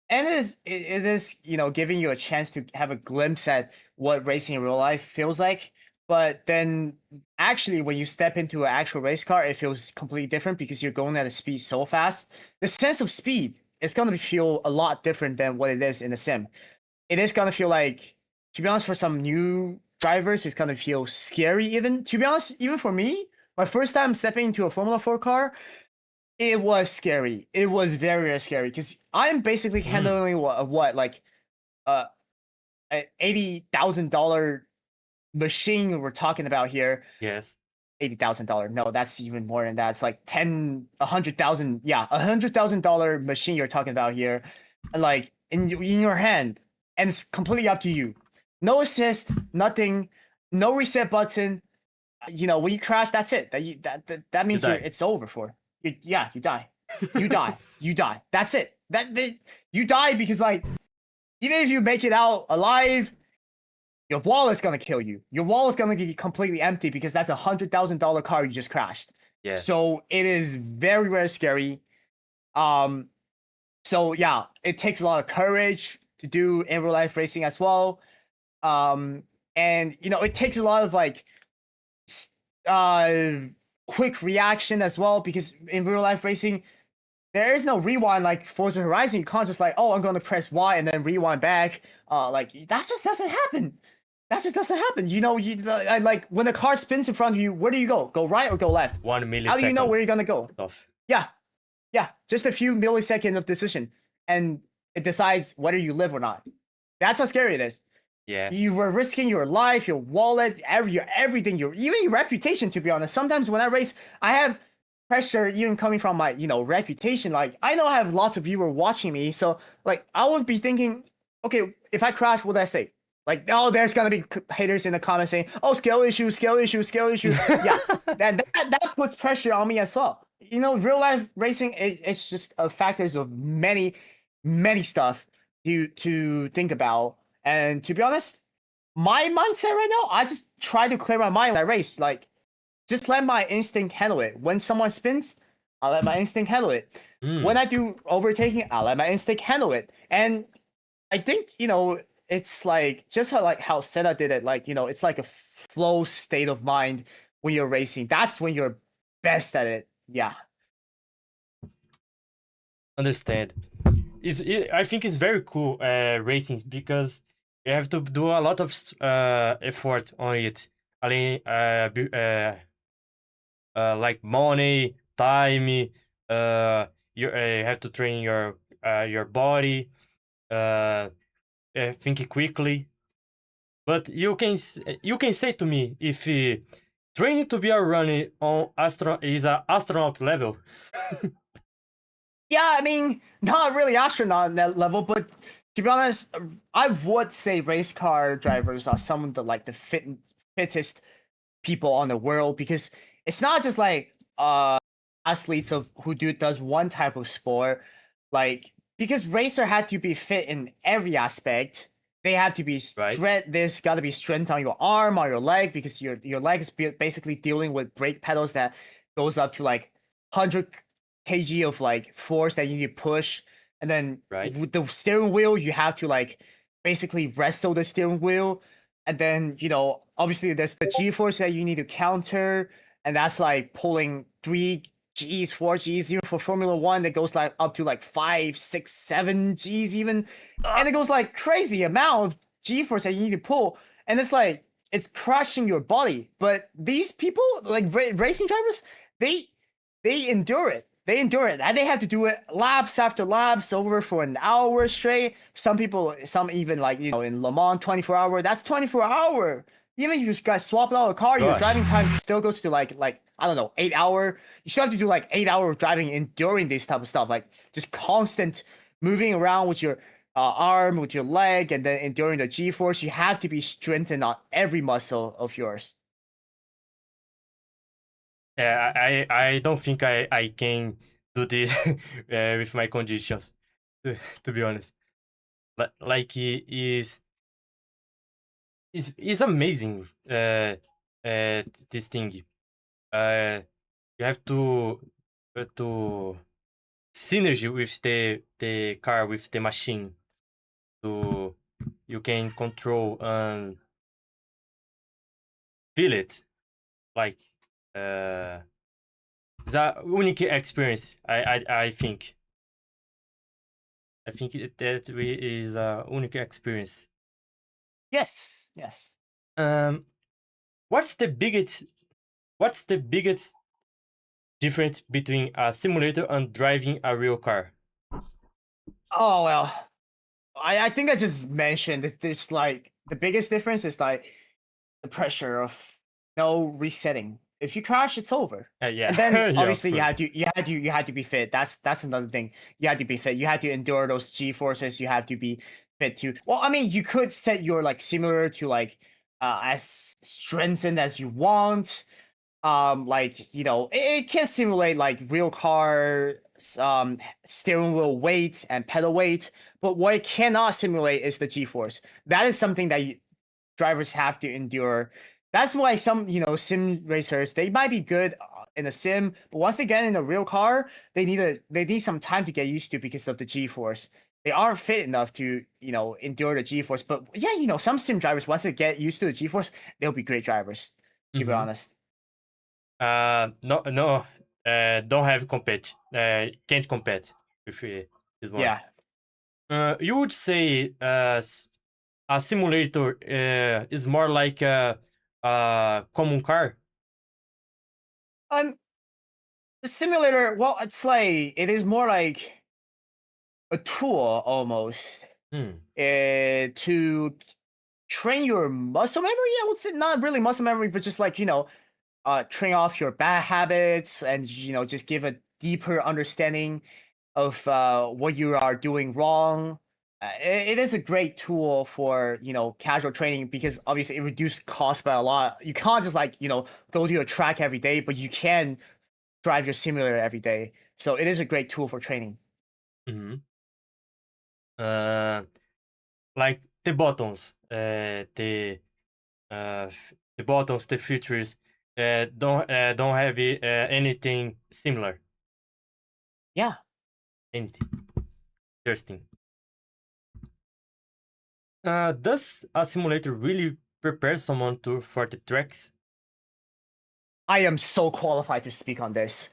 and it is giving you a chance to have a glimpse at what racing in real life feels like. But then actually when you step into an actual race car, it feels completely different because you're going at a speed so fast. The sense of speed is going to feel a lot different than what it is in a sim. It is going to feel like, to be honest, for some new drivers, it's going to feel scary even. To be honest, even for me, my first time stepping into a Formula 4 car, it was scary. It was very, very scary because I'm basically Mm, handling what like uh a $80,000 machine we're talking about here. yes. $80,000. No, that's even more than that. It's like 100,000. Yeah, $100,000 machine you're talking about here, and like in your hand, and it's completely up to you. No assist, nothing, no reset button. When you crash, that's it. That You means die. it's over for you. Yeah, you die. You die. You die. That's it. You die because like even if you make it out alive, your wallet's gonna kill you. Your wallet's gonna get completely empty because that's $100,000 car you just crashed. Yes. So it is very, very scary. Um, so yeah, it takes a lot of courage to do in real life racing as well. And it takes a lot of like uh quick reaction as well because in real life racing there is no rewind like Forza Horizon. You can't just like, oh, I'm gonna press Y and then rewind back. Like that just doesn't happen. That just doesn't happen. Like when the car spins in front of you, where do you go? Go right or go left? 1 How do you know millisecond where you're gonna go? stuff. Yeah, yeah, just a few milliseconds of decision, and it decides whether you live or not. That's how scary it is. Yeah. You were risking your life, your wallet, your everything, even your reputation. To be honest, sometimes when I race, I have pressure even coming from my reputation. Like I know I have lots of viewers watching me, so like I would be thinking, okay, if I crash, what do I say? Like, oh, there's gonna be haters in the comments saying, oh, skill issue, skill issue, skill issue. Yeah, that puts pressure on me as well. Real life racing, it's just factors of many, many stuff to think about. And to be honest, my mindset right now, I just try to clear my mind when I race. Like, just let my instinct handle it. When someone spins, I'll let my instinct handle it. When Mm. I do overtaking, I'll let my instinct handle it. And I think, it's like just how Senna did it. Like, it's like a flow state of mind when you're racing. That's when you're best at it. Yeah. Understand. I think it's very cool racing because you have to do a lot of effort on it. I mean, like money, time. You have to train your body. Uh, think quickly. But you can say to me if training to be a runner on is a astronaut level. Yeah, I mean, not really astronaut level, but to be honest, I would say race car drivers are some of the like the fittest people on the world, because it's not just like athletes of who does one type of sport, like because racer had to be fit in every aspect. They have to be Right. there's got to be strength on your arm, on your leg, because your leg is basically dealing with brake pedals that goes up to like 100 kg of like force that you need to push. And then Right. with the steering wheel, you have to like basically wrestle the steering wheel. And then, obviously there's the G-force that you need to counter, and that's like pulling 3 Gs, 4 Gs, even for Formula One that goes like up to like 5, 6, 7 Gs even. And it goes like crazy amount of G-force that you need to pull. And it's like it's crushing your body. But these people, like racing drivers, they they endure it. They endure it. And they have to do it laps after laps over for an hour straight. Some people, some even like, in Le Mans 24 hour, that's 24 hour. Even if you guys swap out a car, your Gosh. driving time still goes to like I don't know, 8 hour. You still have to do like 8 hour of driving enduring this type of stuff, like just constant moving around with your arm, with your leg, and then enduring the G-force. You have to be strengthened on every muscle of yours. Yeah, I don't think I can do this with my conditions, to be honest. But like is amazing. This thing. You have to synergy with the car, with the machine, to you can control and feel it. Like it's a unique experience. I think. I think is a unique experience. Yes, yes. Um, what's the biggest difference between a simulator and driving a real car? Oh well, I think I just mentioned that there's like the biggest difference is like the pressure of no resetting. If you crash, it's over. Yeah, And then yeah, of obviously course. you had to be fit. That's another thing. You had to be fit. You had to endure those G forces. You have to be fit too. Well, I mean, you could set your like similar to like as strengthened as you want. Like it can simulate like real car steering wheel weight and pedal weight, but what it cannot simulate is the G-force. That is something that drivers have to endure. That's why some sim racers, they might be good in a sim, but once they get in a real car, they need some time to get used to because of the G-force. They aren't fit enough to endure the G-force. But yeah, some sim drivers, once they get used to the G-force, they'll be great drivers, to be Mm-hmm. honest. No, don't have compete. Can't compete with this one. Yeah. You would say a simulator is more like a common car. Um, the simulator, well, it's like it is more like a tool almost Hmm. to train your muscle memory. I would say not really muscle memory, but just like train off your bad habits and just give a deeper understanding of what you are doing wrong. It is a great tool for casual training, because obviously it reduces cost by a lot. You can't just like go to your track every day, but you can drive your simulator every day. So it is a great tool for training. Mm-hmm. Uh, like the buttons, the buttons, the features, don't have anything similar. Yeah. Anything interesting. Does a simulator really prepare someone for the tracks? I am so qualified to speak on this.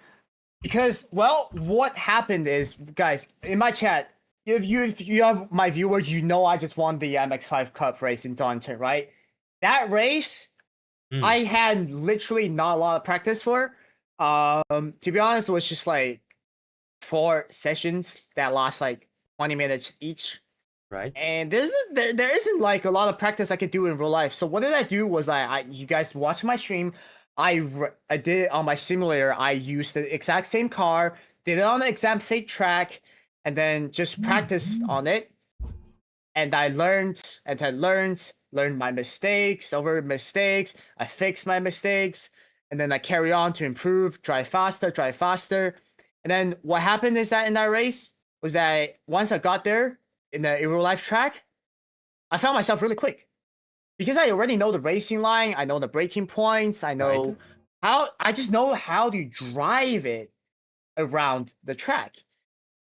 Because, well, what happened is, guys, in my chat, if you have my viewers, I just won the MX5 Cup race in Taunton, right? That race, Mm. I had literally not a lot of practice for. To be honest, it was just like 4 sessions that last like 20 minutes each. Right. And there isn't like a lot of practice I could do in real life. So what did I do was you guys watch my stream. I did it on my simulator. I used the exact same car, did it on the exact same track, and then just practiced on it. And I learned my mistakes over mistakes. I fixed my mistakes, and then I carry on to improve, drive faster, drive faster. And then what happened is that in that race was that once I got there in the real life track, I found myself really quick because I already know the racing line. I know the braking points. I know Right. I just know how to drive it around the track.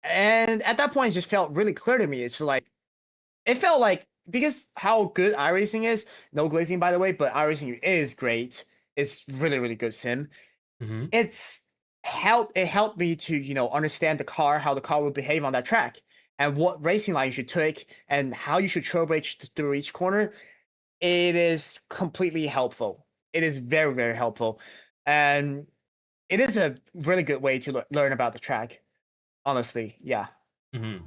And at that point, it just felt really clear to me. It felt like because how good iRacing is, no glazing by the way, but iRacing is great. It's really, really good sim. Mm-hmm. It helped me to, understand the car, how the car will behave on that track, and what racing line you should take, and how you should turbo brake through each corner. It is completely helpful. It is very, very helpful. And it is a really good way to learn about the track. Honestly, yeah. Mm-hmm.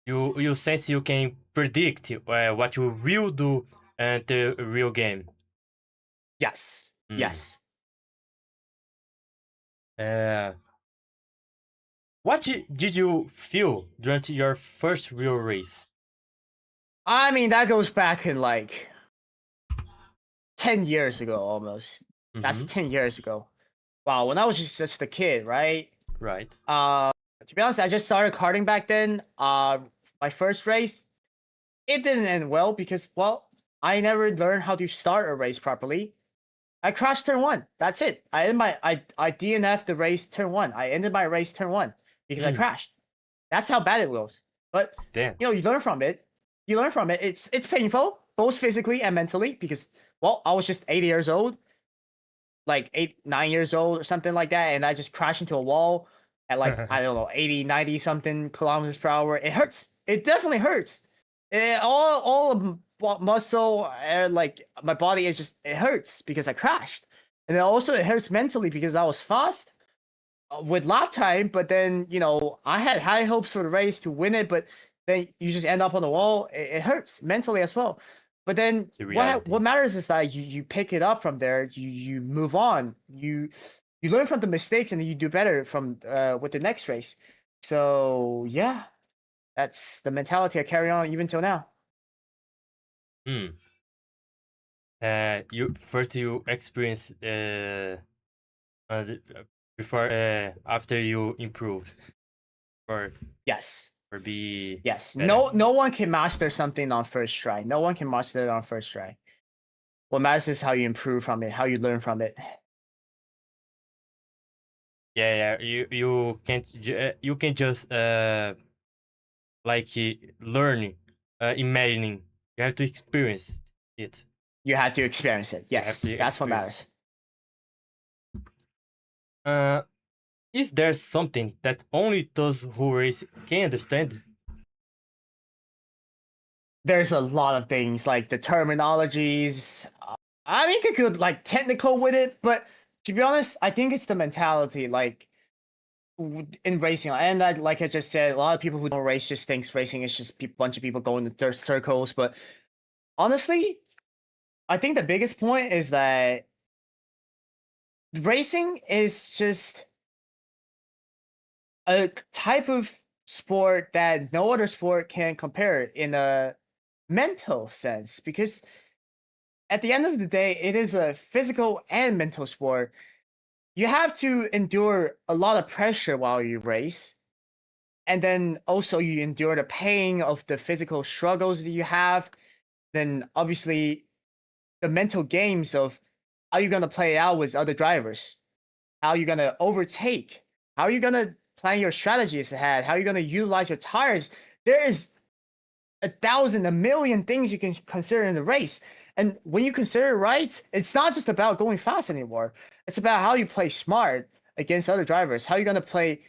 You sense you can predict what you will do in the real game. Yes. Mm. Yes. Uh, what did you feel during your first real race? I mean, that goes back in like 10 years ago almost. That's Mm-hmm. 10 years ago. Wow, when I was just a kid, right? Right. To be honest, I just started karting back then. My first race, it didn't end well because, well, I never learned how to start a race properly. I crashed turn one. That's it. I DNF'd the race turn one. I ended my race turn one because I Mm. crashed. That's how bad it was. But Damn. you learn from it. You learn from it. It's painful, both physically and mentally, because well, I was just 80 years old, like 9 years old or something like that, and I just crashed into a wall at like I don't know 80, 90 something kilometers per hour. It hurts. It definitely hurts. All of muscle and like my body is just it hurts because I crashed, and then also it hurts mentally because I was fast with lap time. But then I had high hopes for the race to win it, but then you just end up on the wall. It hurts mentally as well. But then The reality. what matters is that you pick it up from there. You move on. You learn from the mistakes and then you do better from with the next race. So yeah, that's the mentality I carry on even till now. Mm. You experience before after you improve or Yes. be Yes. better. No one can master something on first try. No one can master it on first try. What matters is how you improve from it, how you learn from it. Yeah, yeah. You can't you can just like learn imagining. You have to experience it. You had to experience it. You have Yes, to that's what experience. matters. Uh, is there something that only those who race can understand? There's a lot of things like the terminologies. I mean, you could like technical with it, but to be honest, I think it's the mentality. Like in racing, and like I just said, a lot of people who don't race just thinks racing is just a bunch of people going in their circles. But honestly, I think the biggest point is that racing is just a type of sport that no other sport can compare in a mental sense, because at the end of the day, it is a physical and mental sport. You have to endure a lot of pressure while you race, and then also you endure the pain of the physical struggles that you have. Then obviously the mental games of how you're gonna play it out with other drivers, how you're gonna overtake, how you're gonna plan your strategies ahead, how you're gonna utilize your tires. There is a thousand, a million things you can consider in the race. And when you consider it right, it's not just about going fast anymore. It's about how you play smart against other drivers, how you're gonna play,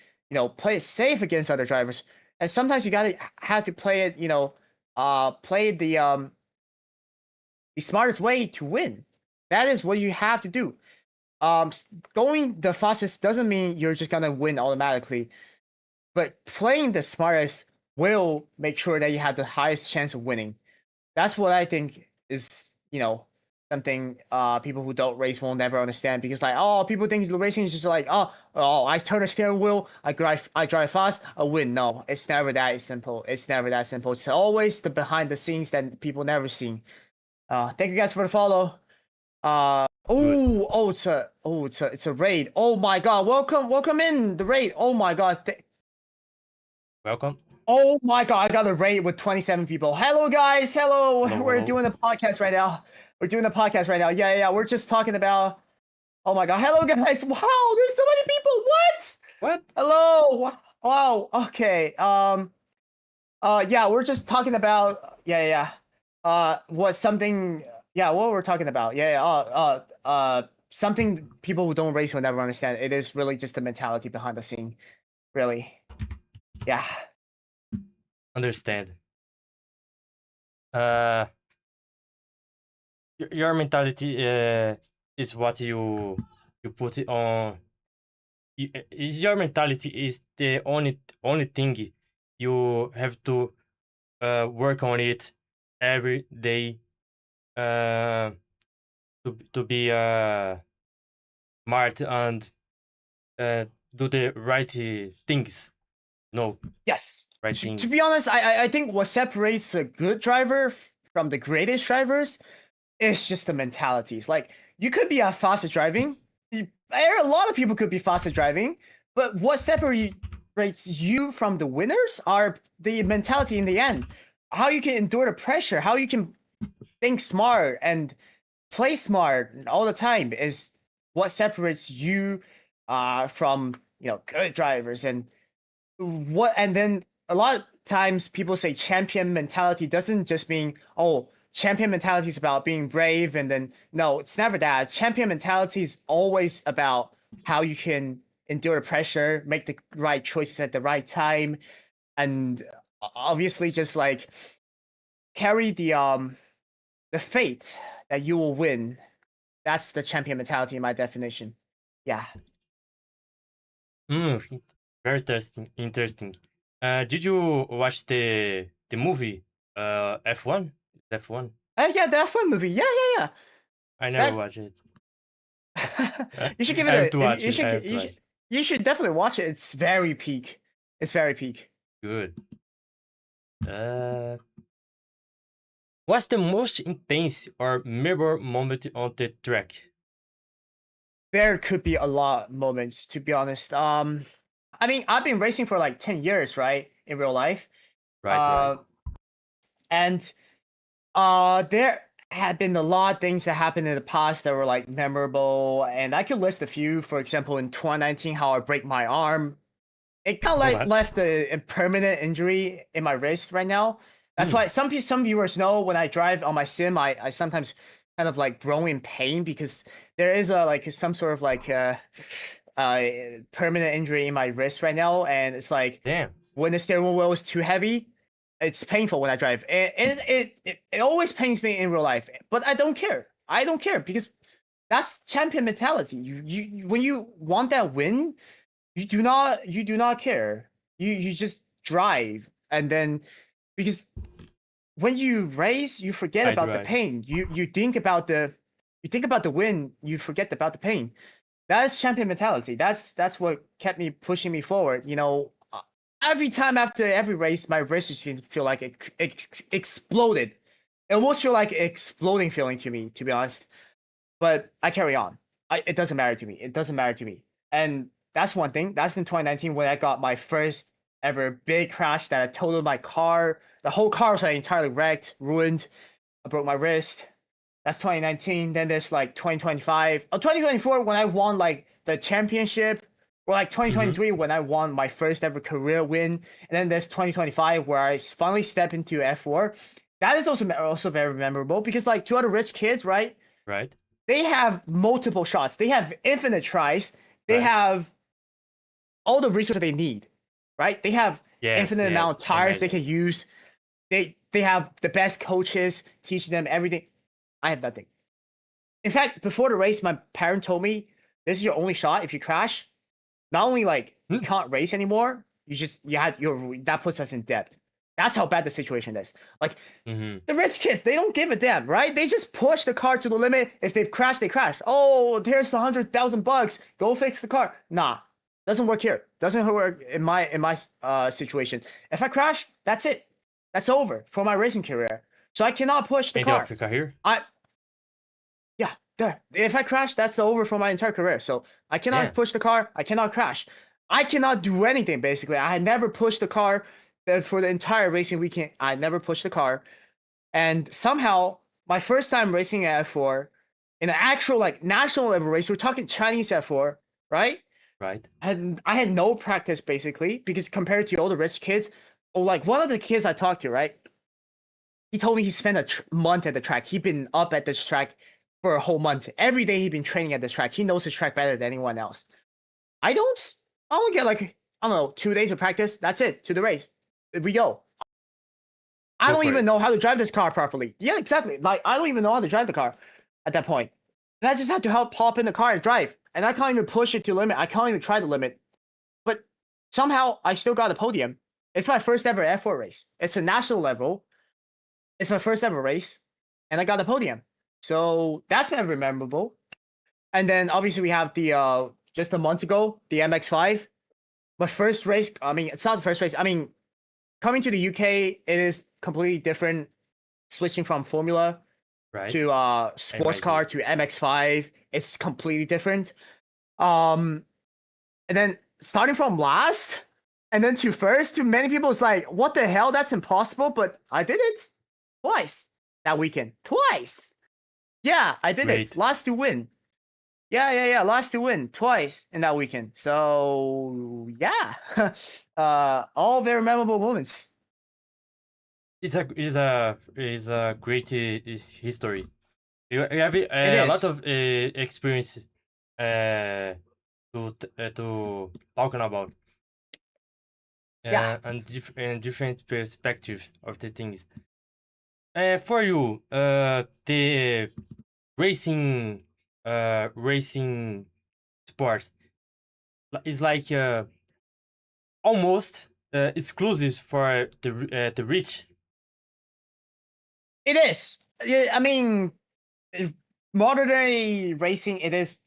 play it safe against other drivers. And sometimes you gotta have to play it, play the smartest way to win. That is what you have to do. Going the fastest doesn't mean you're just gonna win automatically, but playing the smartest will make sure that you have the highest chance of winning. That's what I think is, something people who don't race will never understand, because like, oh, people think racing is just like, oh, I turn a steering wheel, I drive fast, I win. No, it's never that simple. It's never that simple. It's always the behind the scenes that people never see. Thank you guys for the follow. Good. It's a raid. Oh my god, welcome in the raid. Oh my god. Welcome. Oh my god, I got a raid with 27 people. Hello guys, hello. Hello, We're hello. doing a podcast right now. Yeah. We're just talking about. Oh my god, hello guys. Wow, there's so many people. What? Hello. Wow. Okay. Yeah, we're just talking about. What something. Yeah, what we're talking about. Something people who don't race will never understand. It is really just the mentality behind the scene. Really. Yeah. Understand. Your mentality is what you put it on. Is your mentality is the only thing you have to work on it every day to be smart and do the right things. No, Yes. right To things. be honest, I think what separates a good driver from the greatest drivers is just the mentalities. Like, you could be fast at driving. A lot of people could be fast at driving, but what separates you from the winners are the mentality in the end. How you can endure the pressure, how you can think smart and play smart all the time is what separates you from good drivers. And then a lot of times people say champion mentality doesn't just mean, oh, champion mentality is about being brave, and then no, it's never that. Champion mentality is always about how you can endure pressure, make the right choices at the right time, and obviously just like carry the fate that you will win. That's the champion mentality in my definition. Yeah. Mm, very interesting. Interesting. Did you watch the movie F1? F1? Yeah, that fun movie. Yeah. I never That watched it. you should give I it have to a. watch You it. I should. have to watch it. You should definitely watch it. It's very peak. It's very peak. Good. Uh, what's the most intense or memorable moment on the track? There could be a lot of moments, to be honest. I mean, I've been racing for like 10 years, right, in real life. Right, right. And there had been a lot of things that happened in the past that were like memorable, and I could list a few. For example, in 2019, how I break my arm. It kind of like What? left a permanent injury in my wrist right now. That's Hmm. why some viewers know when I drive on my sim, I sometimes kind of like grow in pain, because there is a like some sort of like permanent injury in my wrist right now, and it's like Damn. when the steering wheel is too heavy, it's painful when I drive. It always pains me in real life, but I don't care. I don't care, because that's champion mentality. You when you want that win, you do not care. You just drive, and then because when you race, you forget Right, about the right. pain. You think about the win, you forget about the pain. That's champion mentality. That's what kept me pushing me forward. Every time after every race, my wrist just feel like it exploded. It almost feel like exploding feeling to me, to be honest. But I carry on. It doesn't matter to me. It doesn't matter to me. And that's one thing. That's in 2019 when I got my first ever big crash that totaled my car. The whole car was like entirely wrecked, ruined. I broke my wrist. That's 2019. Then there's like 2025. 2024 when I won like the championship. Or like 2023 when I won my first ever career win. And then there's 2025 where I finally step into F4. That is also very memorable, because like two other rich kids, right? Right. They have multiple shots. They have infinite tries. They Right. have all the resources they need, right? They have Yes, infinite amount yes. of tires they Imagine. can use. They have the best coaches teaching them everything. I have nothing. In fact, before the race, my parent told me, "This is your only shot. If you crash, not only like you Hmm. can't race anymore, you had that puts us in debt." That's how bad the situation is. Like Mm-hmm. the rich kids, they don't give a damn, right? They just push the car to the limit. If they've crashed, they crash. Oh, here's $100,000. Go fix the car. Nah, doesn't work here. Doesn't work in my situation. If I crash, that's it. That's over for my racing career. So I cannot push the In car. Africa here. Yeah, there. If I crash, that's over for my entire career. So I cannot Yeah. push the car. I cannot crash. I cannot do anything basically. I had never pushed the car for the entire racing weekend. I never pushed the car, and somehow my first time racing at F4 in an actual like national level race. We're talking Chinese F4, right? Right. I had no practice basically because compared to all the rich kids, or like one of the kids I talked to, right? He told me he spent a month at the track. He'd been up at this track for a whole month. Every day he'd been training at this track. He knows his track better than anyone else. I don't. I only get like, I don't know, 2 days of practice. That's it. To the race. We go. I Go don't for even it. know how to drive this car properly. Yeah, exactly. Like I don't even know how to drive the car at that point. And I just had to help pop in the car and drive. And I can't even push it to limit. I can't even try the limit. But somehow I still got a podium. It's my first ever F4 race. It's a national level. It's my first ever race. And I got a podium. So that's very memorable. And then obviously we have the just a month ago, the MX5. My first race, I mean, it's not the first race. I mean, coming to the UK, it is completely different. Switching from Formula Right. to sports car to MX5, it's completely different. And then starting from last and then to first, to many people, it's like, what the hell? That's impossible. But I did it twice that weekend. Twice. Yeah, I did Great. it. Last to win. Yeah. Last to win twice in that weekend. So yeah, all very memorable moments. It's a great history. You have a lot is. of experience to talking about. Yeah. And different perspectives of the things. For you, the racing sport is like almost exclusive for the rich. It is. I mean, modern day racing, it is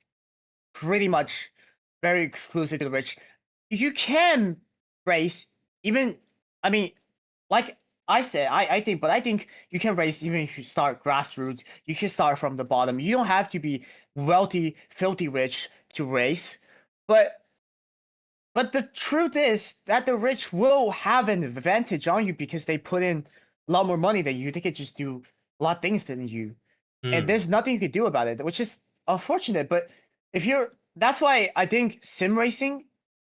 pretty much very exclusive to the rich. You can race even, I mean, like I said, I think, but I think you can race even if you start grassroots. You can start from the bottom. You don't have to be wealthy, filthy rich to race. But the truth is that the rich will have an advantage on you because they put in a lot more money than you. They could just do a lot of things than you. And there's nothing you could do about it, which is unfortunate. But that's why I think sim racing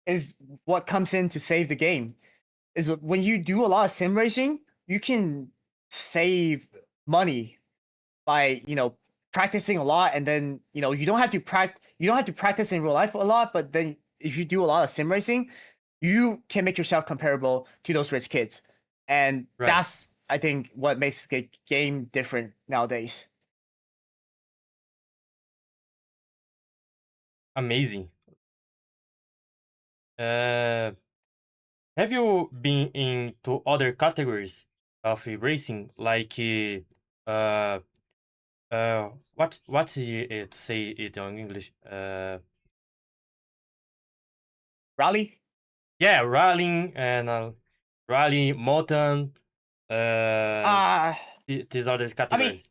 is what comes in to save the game. Is when you do a lot of sim racing, you can save money by practicing a lot, and then you don't have to practice in real life a lot. But then if you do a lot of sim racing, you can make yourself comparable to those rich kids, and Right. that's I think what makes the game different nowadays. Amazing. Have you been into other categories of racing, like what's to say it in English? Rally? Yeah, rallying and rally, mountain, Uh these other I mean, categories.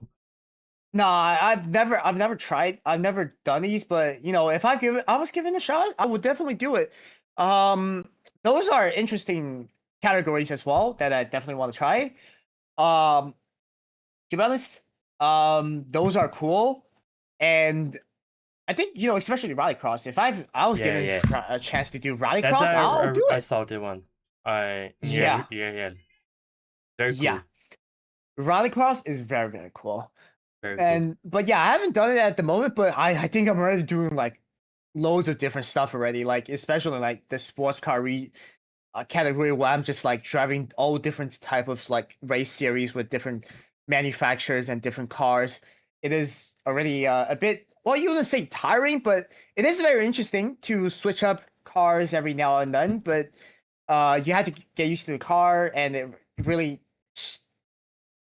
no, I've never tried. I've never done these, but if I was given a shot, I would definitely do it. Those are interesting categories as well that I definitely want to try. Um, to be honest, those are cool, and I think especially rallycross. If I was given Yeah. a chance to do That's rallycross, I'll do I it. saw the one. Yeah, Yeah. Very yeah. cool. Rallycross is very very cool. Very cool. But yeah, I haven't done it at the moment, but I think I'm already doing like loads of different stuff already, like especially like the sports car category where I'm just like driving all different type of like race series with different manufacturers and different cars. It is already a bit, well, you wouldn't say tiring, but it is very interesting to switch up cars every now and then. But you have to get used to the car, and really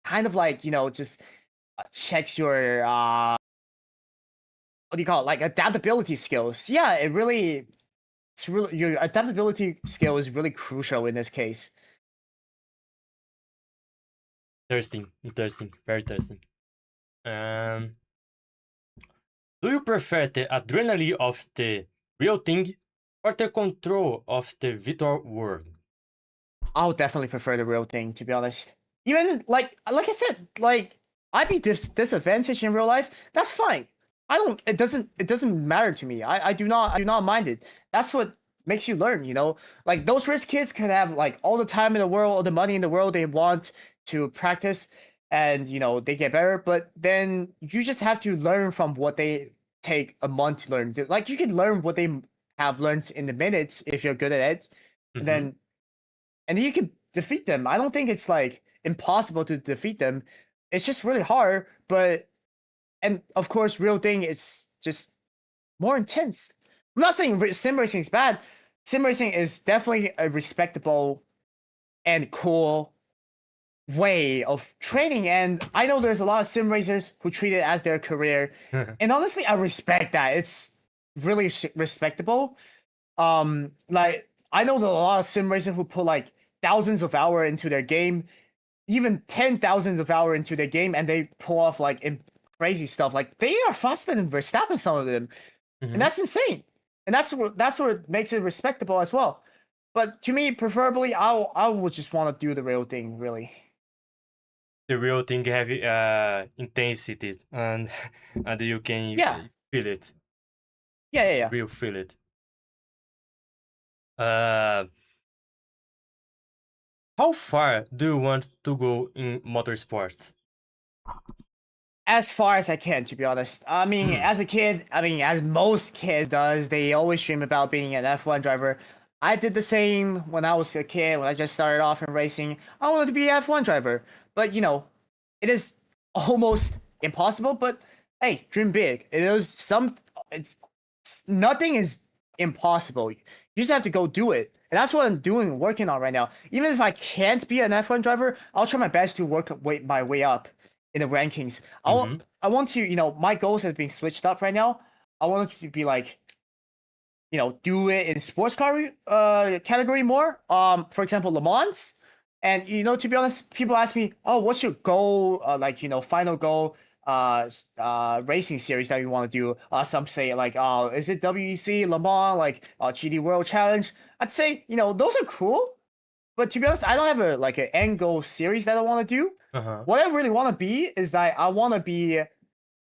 kind of like just checks your what do you call it, like adaptability skills. Yeah, it's really your adaptability skill is really crucial in this case. Interesting, very interesting. Do you prefer the adrenaline of the real thing or the control of the virtual world? I'll definitely prefer the real thing, to be honest. Even like I said, like I'd be disadvantaged in real life. That's fine. I don't. It doesn't matter to me. I do not mind it. That's what makes you learn. Like those rich kids could have like all the time in the world, all the money in the world they want to practice, and they get better. But then you just have to learn from what they take a month to learn. Like you can learn what they have learned in the minutes if you're good at it, and Mhm. then you can defeat them. I don't think it's like impossible to defeat them. It's just really hard, and of course, real thing is just more intense. I'm not saying sim racing is bad. Sim racing is definitely a respectable and cool way of training, and I know there's a lot of sim racers who treat it as their career, and honestly, I respect that. It's really respectable. Like I know there's a lot of sim racers who put like thousands of hours into their game, even 10,000 of hours into their game, and they pull off like crazy stuff. Like they are faster than Verstappen, some of them, and Mhm. that's insane. And that's what makes it respectable as well. But to me, preferably, I would just want to do the real thing, really. The real thing have intensity and and you can Yeah, feel it, yeah. real feel it. Uh, how far do you want to go in motorsports? As far as I can, to be honest. I mean, Hmm. as a kid, I mean, as most kids does, they always dream about being an F1 driver. I did the same when I was a kid, when I just started off in racing. I wanted to be an F1 driver. But, it is almost impossible, but hey, dream big. It's, nothing is impossible. You just have to go do it. And that's what I'm doing, working on right now. Even if I can't be an F1 driver, I'll try my best to my way up in the rankings. Mm-hmm. I want to, my goals have been switched up right now. I want it to be like, do it in sports car category more. For example, Le Mans. And to be honest, people ask me, "Oh, what's your goal? Like final goal, racing series that you want to do?" Some say like, "Oh, is it WEC, Le Mans, like GD World Challenge?" I'd say, those are cool, but to be honest, I don't have an end goal series that I want to do. Uh-huh. What I really want to be is that I want to be a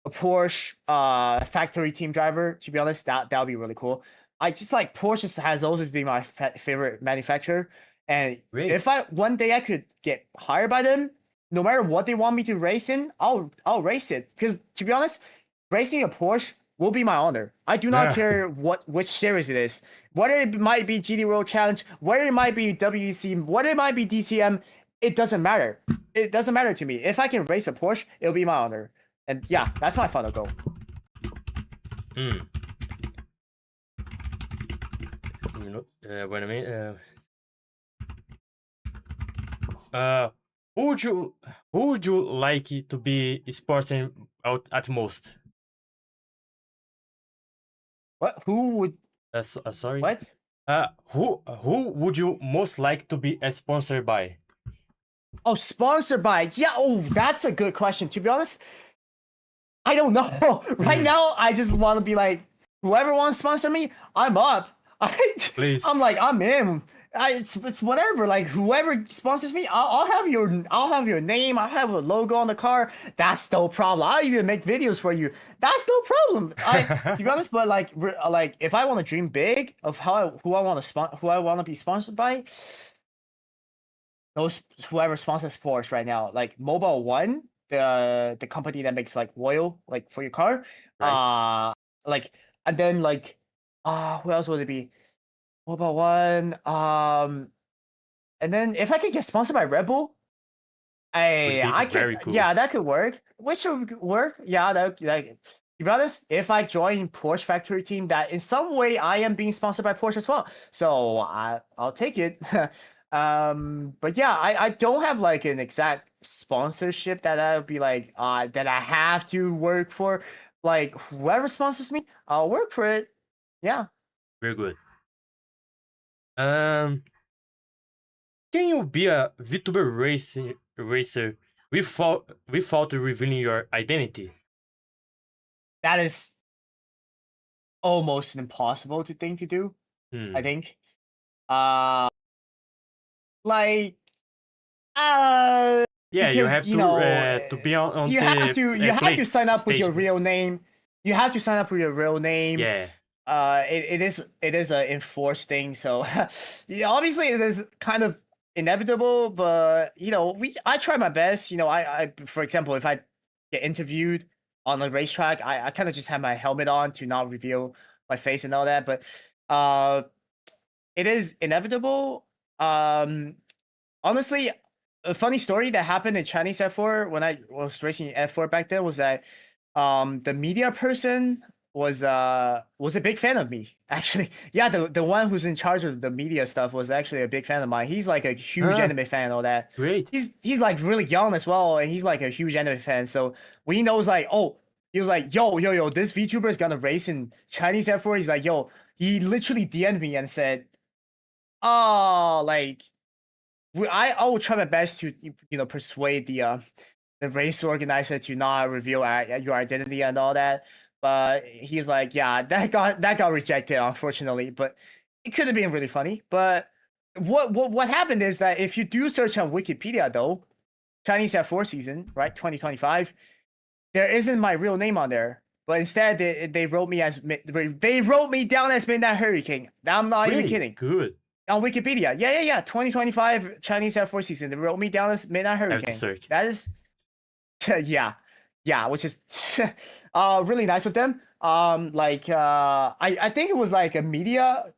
Porsche factory team driver. To be honest, that would be really cool. I just like Porsche has always been my favorite manufacturer, and Great. if I one day I could get hired by them, no matter what they want me to race in, I'll race it. Because to be honest, racing a Porsche will be my honor. I do not care which series it is, whether it might be GD World Challenge, whether it might be WEC, whether it might be DTM. It doesn't matter. It doesn't matter to me. If I can race a Porsche, it'll be my honor. And yeah, that's my final goal. Hmm. Wait a minute. Uh, who would you who would you like to be sporting out at most? What? Who would? Sorry. What? Who would you most like to be sponsored by? Oh, sponsored by? Yeah. Oh, that's a good question. To be honest, I don't know. Right Mhm. now, I just want to be like, whoever wants to sponsor me, I'm up. Please. I'm in. It's whatever. Like whoever sponsors me, I'll have your name. I'll have a logo on the car. That's no problem. I'll even make videos for you. That's no problem. To be honest, but like if I want to dream big of who I want to be sponsored by, those whoever sponsors Porsche right now, like Mobile One, the company that makes like oil like for your car, Right. like and then like who else would it be? Mobile One, and then if I could get sponsored by Red Bull, Would be I could, very cool. yeah, that could work. Which would work, yeah, that like. To be honest, if I join Porsche factory team, that in some way I am being sponsored by Porsche as well. So I'll take it. But yeah, I don't have like an exact sponsorship that I would be like that I have to work for. Like whoever sponsors me, I'll work for it. Yeah. Very good. Um, can you be a VTuber racer without revealing your identity? That is almost impossible to do, I Hmm. think. Uh like uh Yeah, you because have to be on you have the to sign up with stage. your real name. You have to sign up with your real name. Yeah, It is a enforced thing, so yeah, obviously it is kind of inevitable, but I try my best. I for example, if I get interviewed on a racetrack, I kind of just have my helmet on to not reveal my face and all that, but uh it is inevitable. um Honestly, a funny story that happened in Chinese F4 when I was racing F4 back then was that the media person was a big fan of me, actually. Yeah, the one who's in charge of the media stuff was actually a big fan of mine. He's like a huge ah, anime fan and all that. great, He's like really young as well, and he's like a huge anime fan. So when he knows like, oh, he was like, yo, this VTuber is gonna race in Chinese F4. He's like, yo, he literally DM'd me and said, oh, like I will try my best to persuade the race organizer to not reveal your identity and all that. But he's like, yeah, that got rejected, unfortunately. But it could have been really funny. But what happened is that if you do search on Wikipedia though, Chinese F4 season, right, 2025, there isn't my real name on there. But instead, they wrote me down as Midnight Hurricane. I'm not even great, kidding. good. On Wikipedia. Yeah. 2025 Chinese F4 season. They wrote me down as Midnight I have to Hurricane. search. That is yeah. Yeah, which is really nice of them. I think it was like a media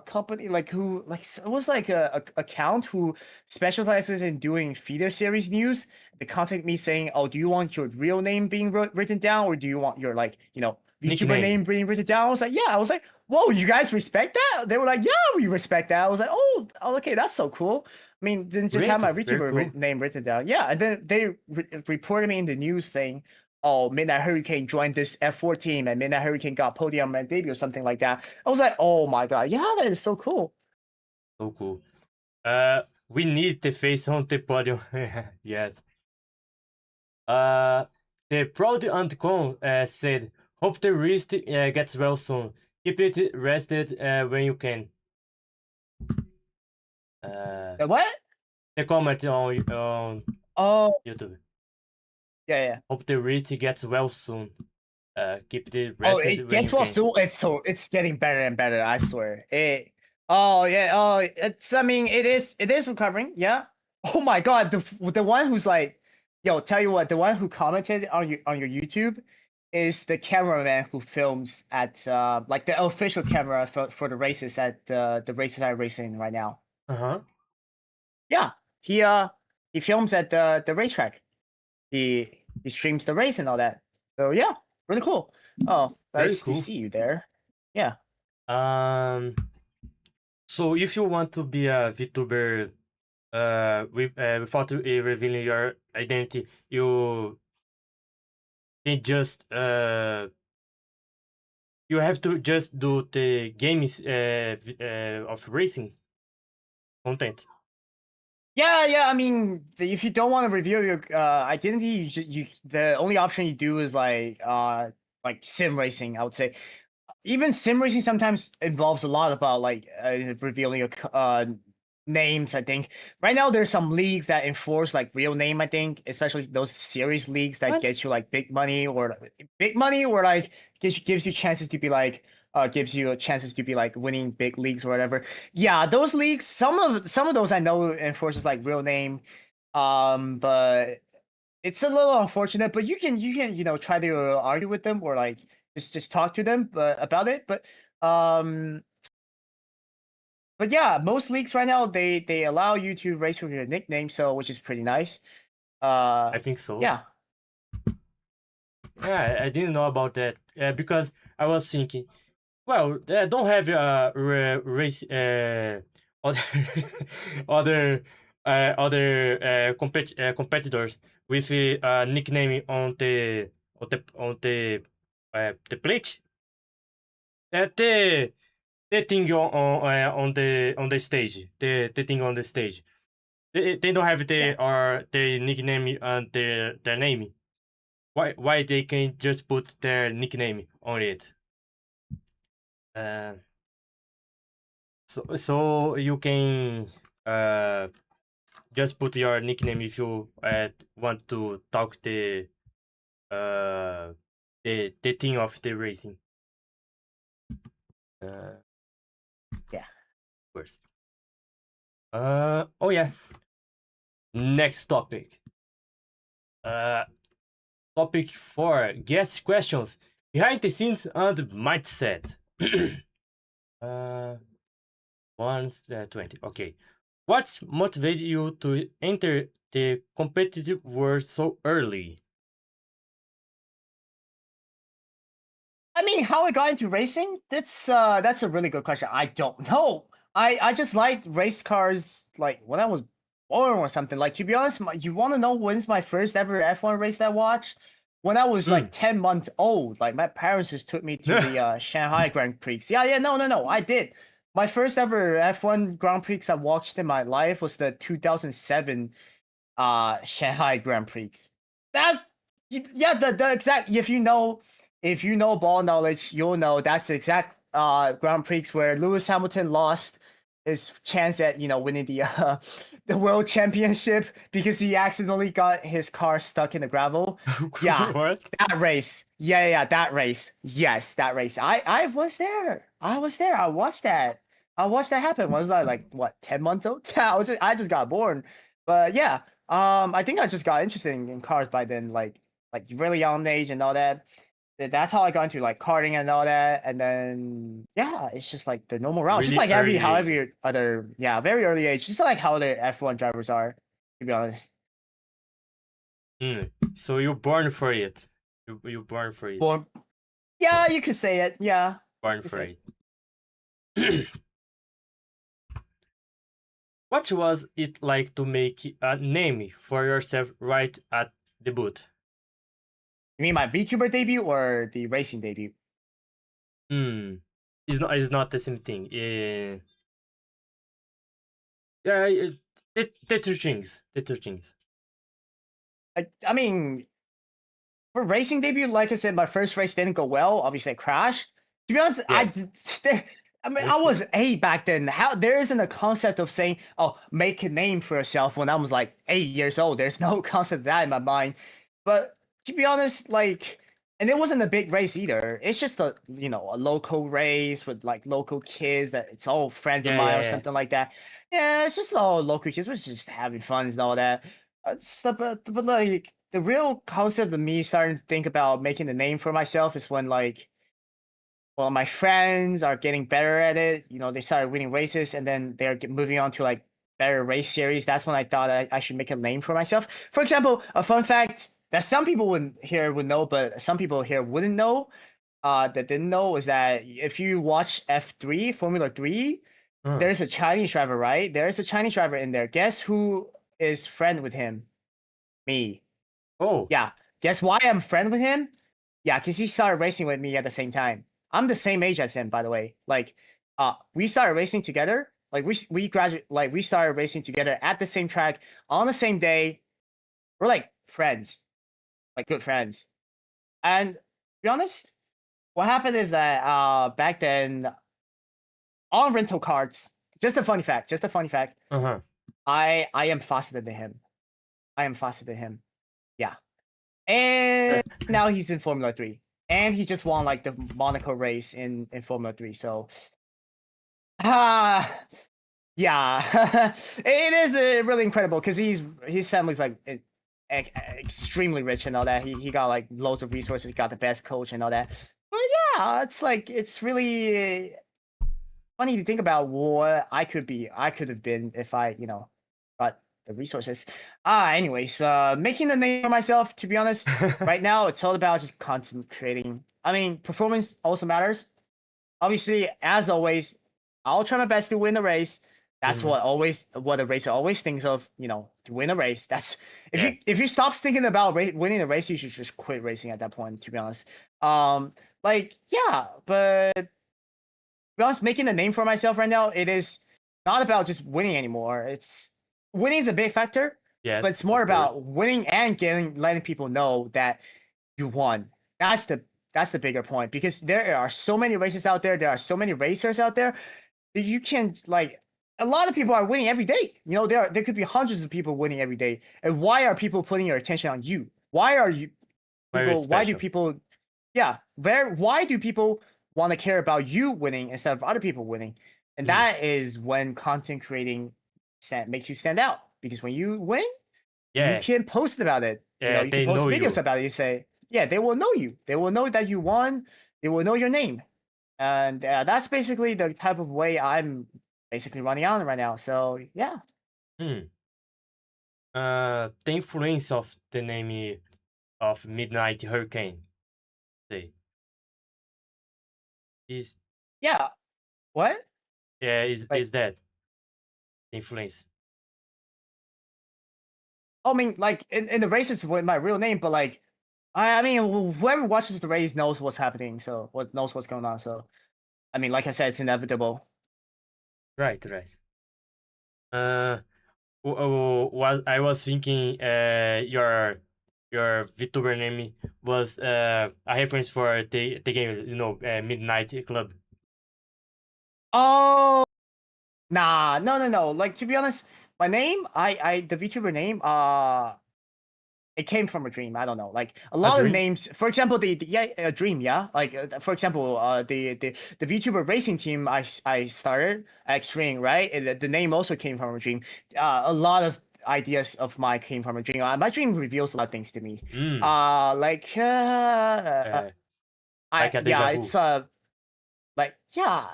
company like who like it was like a account who specializes in doing feeder series news. They contact me saying, "Oh, do you want your real name being written down, or do you want your VTuber Nickname. name being written down?" I was like, "Yeah." I was like, "Whoa, you guys respect that?" They were like, "Yeah, we respect that." I was like, "Oh, okay, that's so cool." I mean, didn't just have Great, my very VTuber cool. name written down. Yeah, and then they reported me in the news saying, "Oh, Midnight Hurricane joined this F4 team, and Midnight Hurricane got podium and debut or something like that." I was like, "Oh my god, yeah, that is so cool." So cool. We need the face on the podium. Yes. Uh, the proud Antcon said, "Hope the wrist gets well soon. Keep it rested when you can." Uh, What? the comment on Oh, YouTube. yeah. Hope the wrist gets well soon. Keep it Oh, rested it when gets you well can. soon. It's getting better and better. I swear. Oh yeah. Oh, I mean, it is recovering. Yeah. Oh my god, the one who's like, yo, tell you what, the one who commented on your YouTube is the cameraman who films at like the official camera for the races at the races I'm racing right now. Uh-huh. Yeah, he films at the racetrack. He streams the race and all that. So yeah, really cool. Oh, Very nice to cool. see you there. Yeah. Um, so if you want to be a VTuber without revealing your identity, you can just you have to just do the games of racing content. Yeah. I mean, if you don't want to reveal your identity, the only option you do is like sim racing. I would say even sim racing sometimes involves a lot about like revealing your names. I think right now there's some leagues that enforce like real name. I think especially those series leagues that What? gets you like big money or like gives you chances to be like gives you a chances to be like winning big leagues or whatever. Yeah, those leagues. Some of those I know enforces like real name, but it's a little unfortunate. But you can try to argue with them or like just talk to them about it. Um but yeah, most leagues right now they allow you to race with your nickname, so which is pretty nice. I think so. Yeah. Yeah, I didn't know about that because I was thinking, well, I don't have a race other competitors with a nickname on the plate. The thing on the stage. The thing on the stage. They don't have their nickname and their name. Why they can just put their nickname on it? Uh, so you can just put your nickname if you want to talk the thing of the racing. Yeah. Of course. Oh yeah. Next topic. Topic 4. Guest questions. Behind the scenes and mindset. 20. Okay. What's motivated you to enter the competitive world so early? I mean, how I got into racing? That's a really good question. I don't know. I just liked race cars like when I was born or something. Like to be honest, you want to know when's my first ever F1 race that I watched? When I was like 10 months old. Like my parents just took me to the Shanghai Grand Prix. Yeah, no, I did. My first ever F1 Grand Prix I watched in my life was the 2007 Shanghai Grand Prix. That's the exact if you know ball knowledge, you'll know that's the exact Grand Prix where Lewis Hamilton lost his chance at winning the world championship because he accidentally got his car stuck in the gravel. Yeah, What? that race. Yeah, that race. Yes, that race. I was there. I was there. I watched that. I watched that happen. Was I like what 10 months old? Yeah, I just got born. But yeah, I think I just got interested in cars by then, like really young age and all that. That's how I got into like karting and all that, and then yeah, it's just like the normal route, just Really like early every other very early age, just like how the F1 drivers are, to be honest. So you're born for it. You're born for it. Born, yeah, you could say it. Yeah, Born for it. What was it like to make a name for yourself right at the boot? You mean my VTuber debut or the racing debut? It's not the same thing. Yeah, the two things. The two things. I mean, for racing debut, like I said, my first race didn't go well. Obviously, I crashed. To be honest, Yeah. I mean, I was 8 back then. How there isn't a concept of saying, "Oh, make a name for yourself." When I was like 8 years old, there's no concept of that in my mind. But to be honest, like, and it wasn't a big race either. It's just a a local race with like local kids that it's all friends of mine or Yeah. something like that. Yeah, it's just all local kids. We're just having fun and all that. But like the real concept of me starting to think about making a name for myself is when like well, my friends are getting better at it. They started winning races, and then they're moving on to like better race series. That's when I thought I should make a name for myself. For example, a fun fact that some people would know, but some people here wouldn't know. That didn't know is that if you watch F3 Formula 3, there's a Chinese driver, right? There's a Chinese driver in there. Guess who is friend with him? Me. Oh. Yeah. Guess why I'm friend with him? Yeah, because he started racing with me at the same time. I'm the same age as him, by the way. Like, we started racing together. Like we graduate, like we started racing together at the same track on the same day. We're like friends, like good friends. And to be honest, what happened is that back then on rental carts, just a funny fact, Uh-huh. I am faster than him. I am faster than him. Yeah. And now he's in Formula 3. And he just won like the Monaco race in Formula 3. So yeah. It is really incredible because his family's like extremely rich and all that. He got like loads of resources, got the best coach and all that. But yeah, it's like it's really funny to think about what I could have been if I, got the resources. Anyways, making the name for myself, to be honest, right now it's all about just content creating. I mean, performance also matters. Obviously, as always, I'll try my best to win the race, That's Mhm. what a racer always thinks of. To win a race. That's Yeah. if you stop thinking about winning a race, you should just quit racing at that point. To be honest, yeah, but to be honest, making a name for myself right now, it is not about just winning anymore. It's winning is a big factor, but Yes, it's more of course. about winning and letting people know that you won. That's the bigger point because there are so many races out there. There are so many racers out there that you can like. A lot of people are winning every day. There could be hundreds of people winning every day. And why are people putting your attention on you? Why are you Very people? Why do special. people? Yeah, why do people want to care about you winning instead of other people winning? And Mm. that is when content creating makes you stand out because when you win, you Yeah, can post about it. yeah, You can they post know videos you. about it. You say, yeah, they will know you. They will know that you won. They will know your name. And that's basically the type of way I'm basically running on right now. So yeah. Hmm. The influence of the name of Midnight Hurricane, say, is Yeah. What? yeah, is Like, is that the influence? I mean, like in the races with my real name, but like, I mean, whoever watches the race knows what's happening. So what knows what's going on. So I mean, like I said, it's inevitable. Right, right. Uh, was I was thinking your VTuber name was a reference for the game, Midnight Club. Oh, nah, no, no, no. Like to be honest, my name, the VTuber name, it came from a dream. I don't know. Like a A lot of dream? names, for example, yeah, a dream. Yeah, like for example, the VTuber racing team I started X-Ring, right? The name also came from a dream. A lot of ideas of mine came from a dream. My dream reveals a lot of things to me. Mm, Like uh, I like a yeah, deja it's vu. like yeah,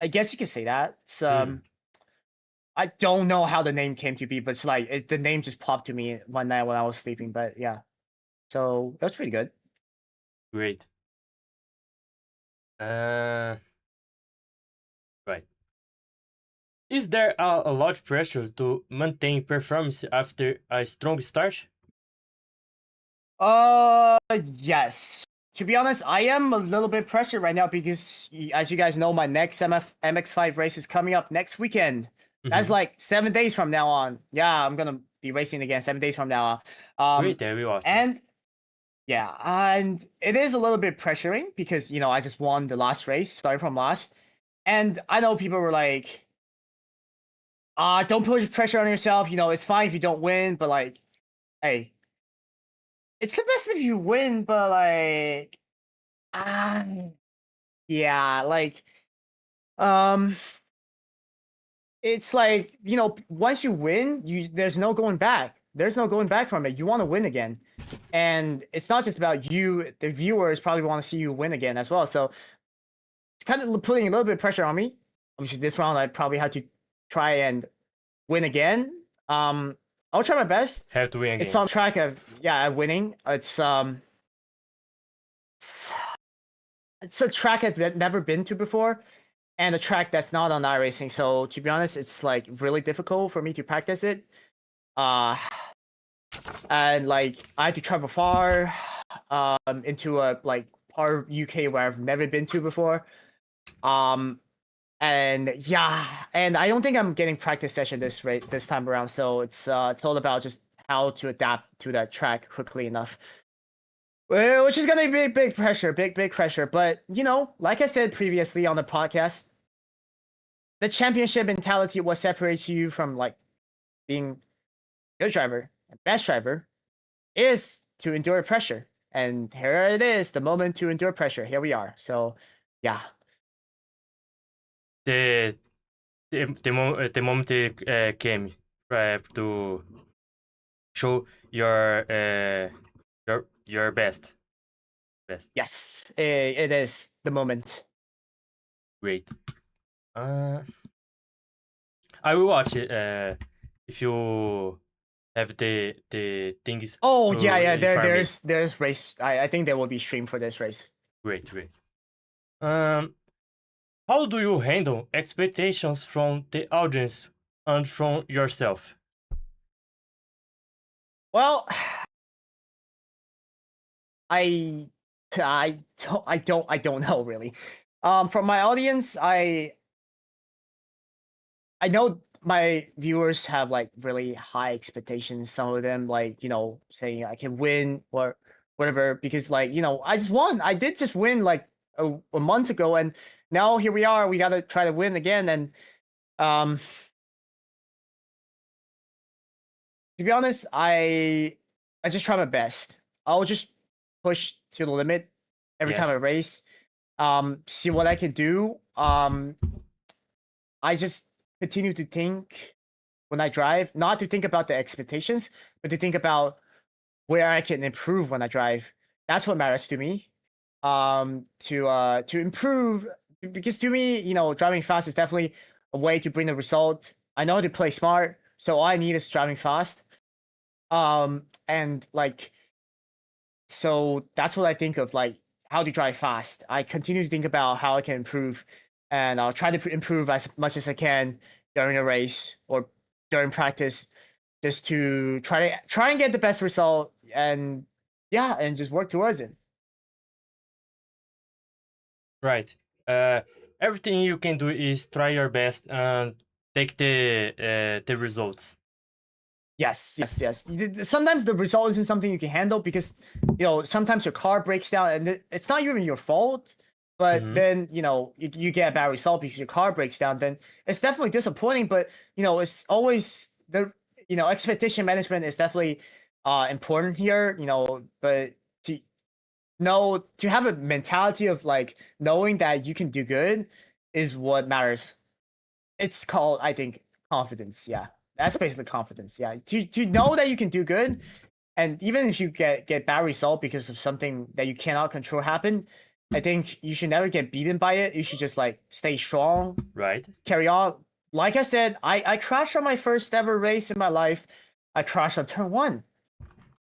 I guess you could say that. It's Mm, I don't know how the name came to be, but it's like the name just popped to me one night when I was sleeping. But yeah, so that's pretty good. great. Uh, right. Is there a large pressure to maintain performance after a strong start? Yes. To be honest, I am a little bit pressured right now because, as you guys know, my next MX5 race is coming up next weekend. That's Mm-hmm. like 7 days from now on. Yeah, I'm gonna be racing again 7 days from now on. Great, I will watch it. And yeah, and it is a little bit pressuring because I just won the last race, started from last, and I know people were like, don't put pressure on yourself. It's fine if you don't win, but like, hey, it's the best if you win, but like, ah, yeah, like, um, it's like once you win, there's no going back. There's no going back from it. You want to win again, and it's not just about you. The viewers probably want to see you win again as well. So it's kind of putting a little bit of pressure on me. Obviously, this round I probably had to try and win again. I'll try my best. Have to win It's again. on track of winning. It's, it's a track I've never been to before, and a track that's not on iRacing. So to be honest, it's like really difficult for me to practice it. Uh, and like I had to travel far, into a like part of UK where I've never been to before. Um, and yeah, and I don't think I'm getting practice session this time around. So it's all about just how to adapt to that track quickly enough. Well, which is gonna be big pressure, big pressure. But like I said previously on the podcast, the championship mentality, what separates you from like being a good driver and best driver, is to endure pressure. And here it is, the moment to endure pressure. Here we are. So yeah. The the moment came to show your best. Yes, it is the moment. Great. Uh, I will watch it. If you have the things Oh to yeah, yeah. inform me. There's race. I think there will be stream for this race. Great, great. Um, how do you handle expectations from the audience and from yourself? Well, I I don't know really. From my audience, I know my viewers have like really high expectations. Some of them like, saying I can win or whatever because like, I just won. I did just win like a month ago and now here we are. We got to try to win again and um to be honest, I just try my best. I'll just push to the limit every time I Yes. race. See what I can do. I just continue to think when I drive, not to think about the expectations, but to think about where I can improve when I drive. That's what matters to me. To improve because to me, driving fast is definitely a way to bring the result. I know how to play smart, so all I need is driving fast. And like so that's what I think of like how to drive fast. I continue to think about how I can improve, and I'll try to improve as much as I can during a race or during practice, just to try and get the best result, and yeah, and just work towards it. Right. Uh, Everything you can do is try your best and take the results. Yes. Sometimes the result isn't something you can handle because sometimes your car breaks down and it's not even your fault. But Mhm. then you get a bad result because your car breaks down. Then it's definitely disappointing. But it's always the expectation management is definitely important here. But to to have a mentality of like knowing that you can do good is what matters. It's called, I think, confidence. Yeah, that's basically confidence. Yeah, to know that you can do good, and even if you get bad result because of something that you cannot control happen, I think you should never get beaten by it. You should just like stay strong, Right. carry on. Like I said, I crashed on my first ever race in my life. I crashed on turn one.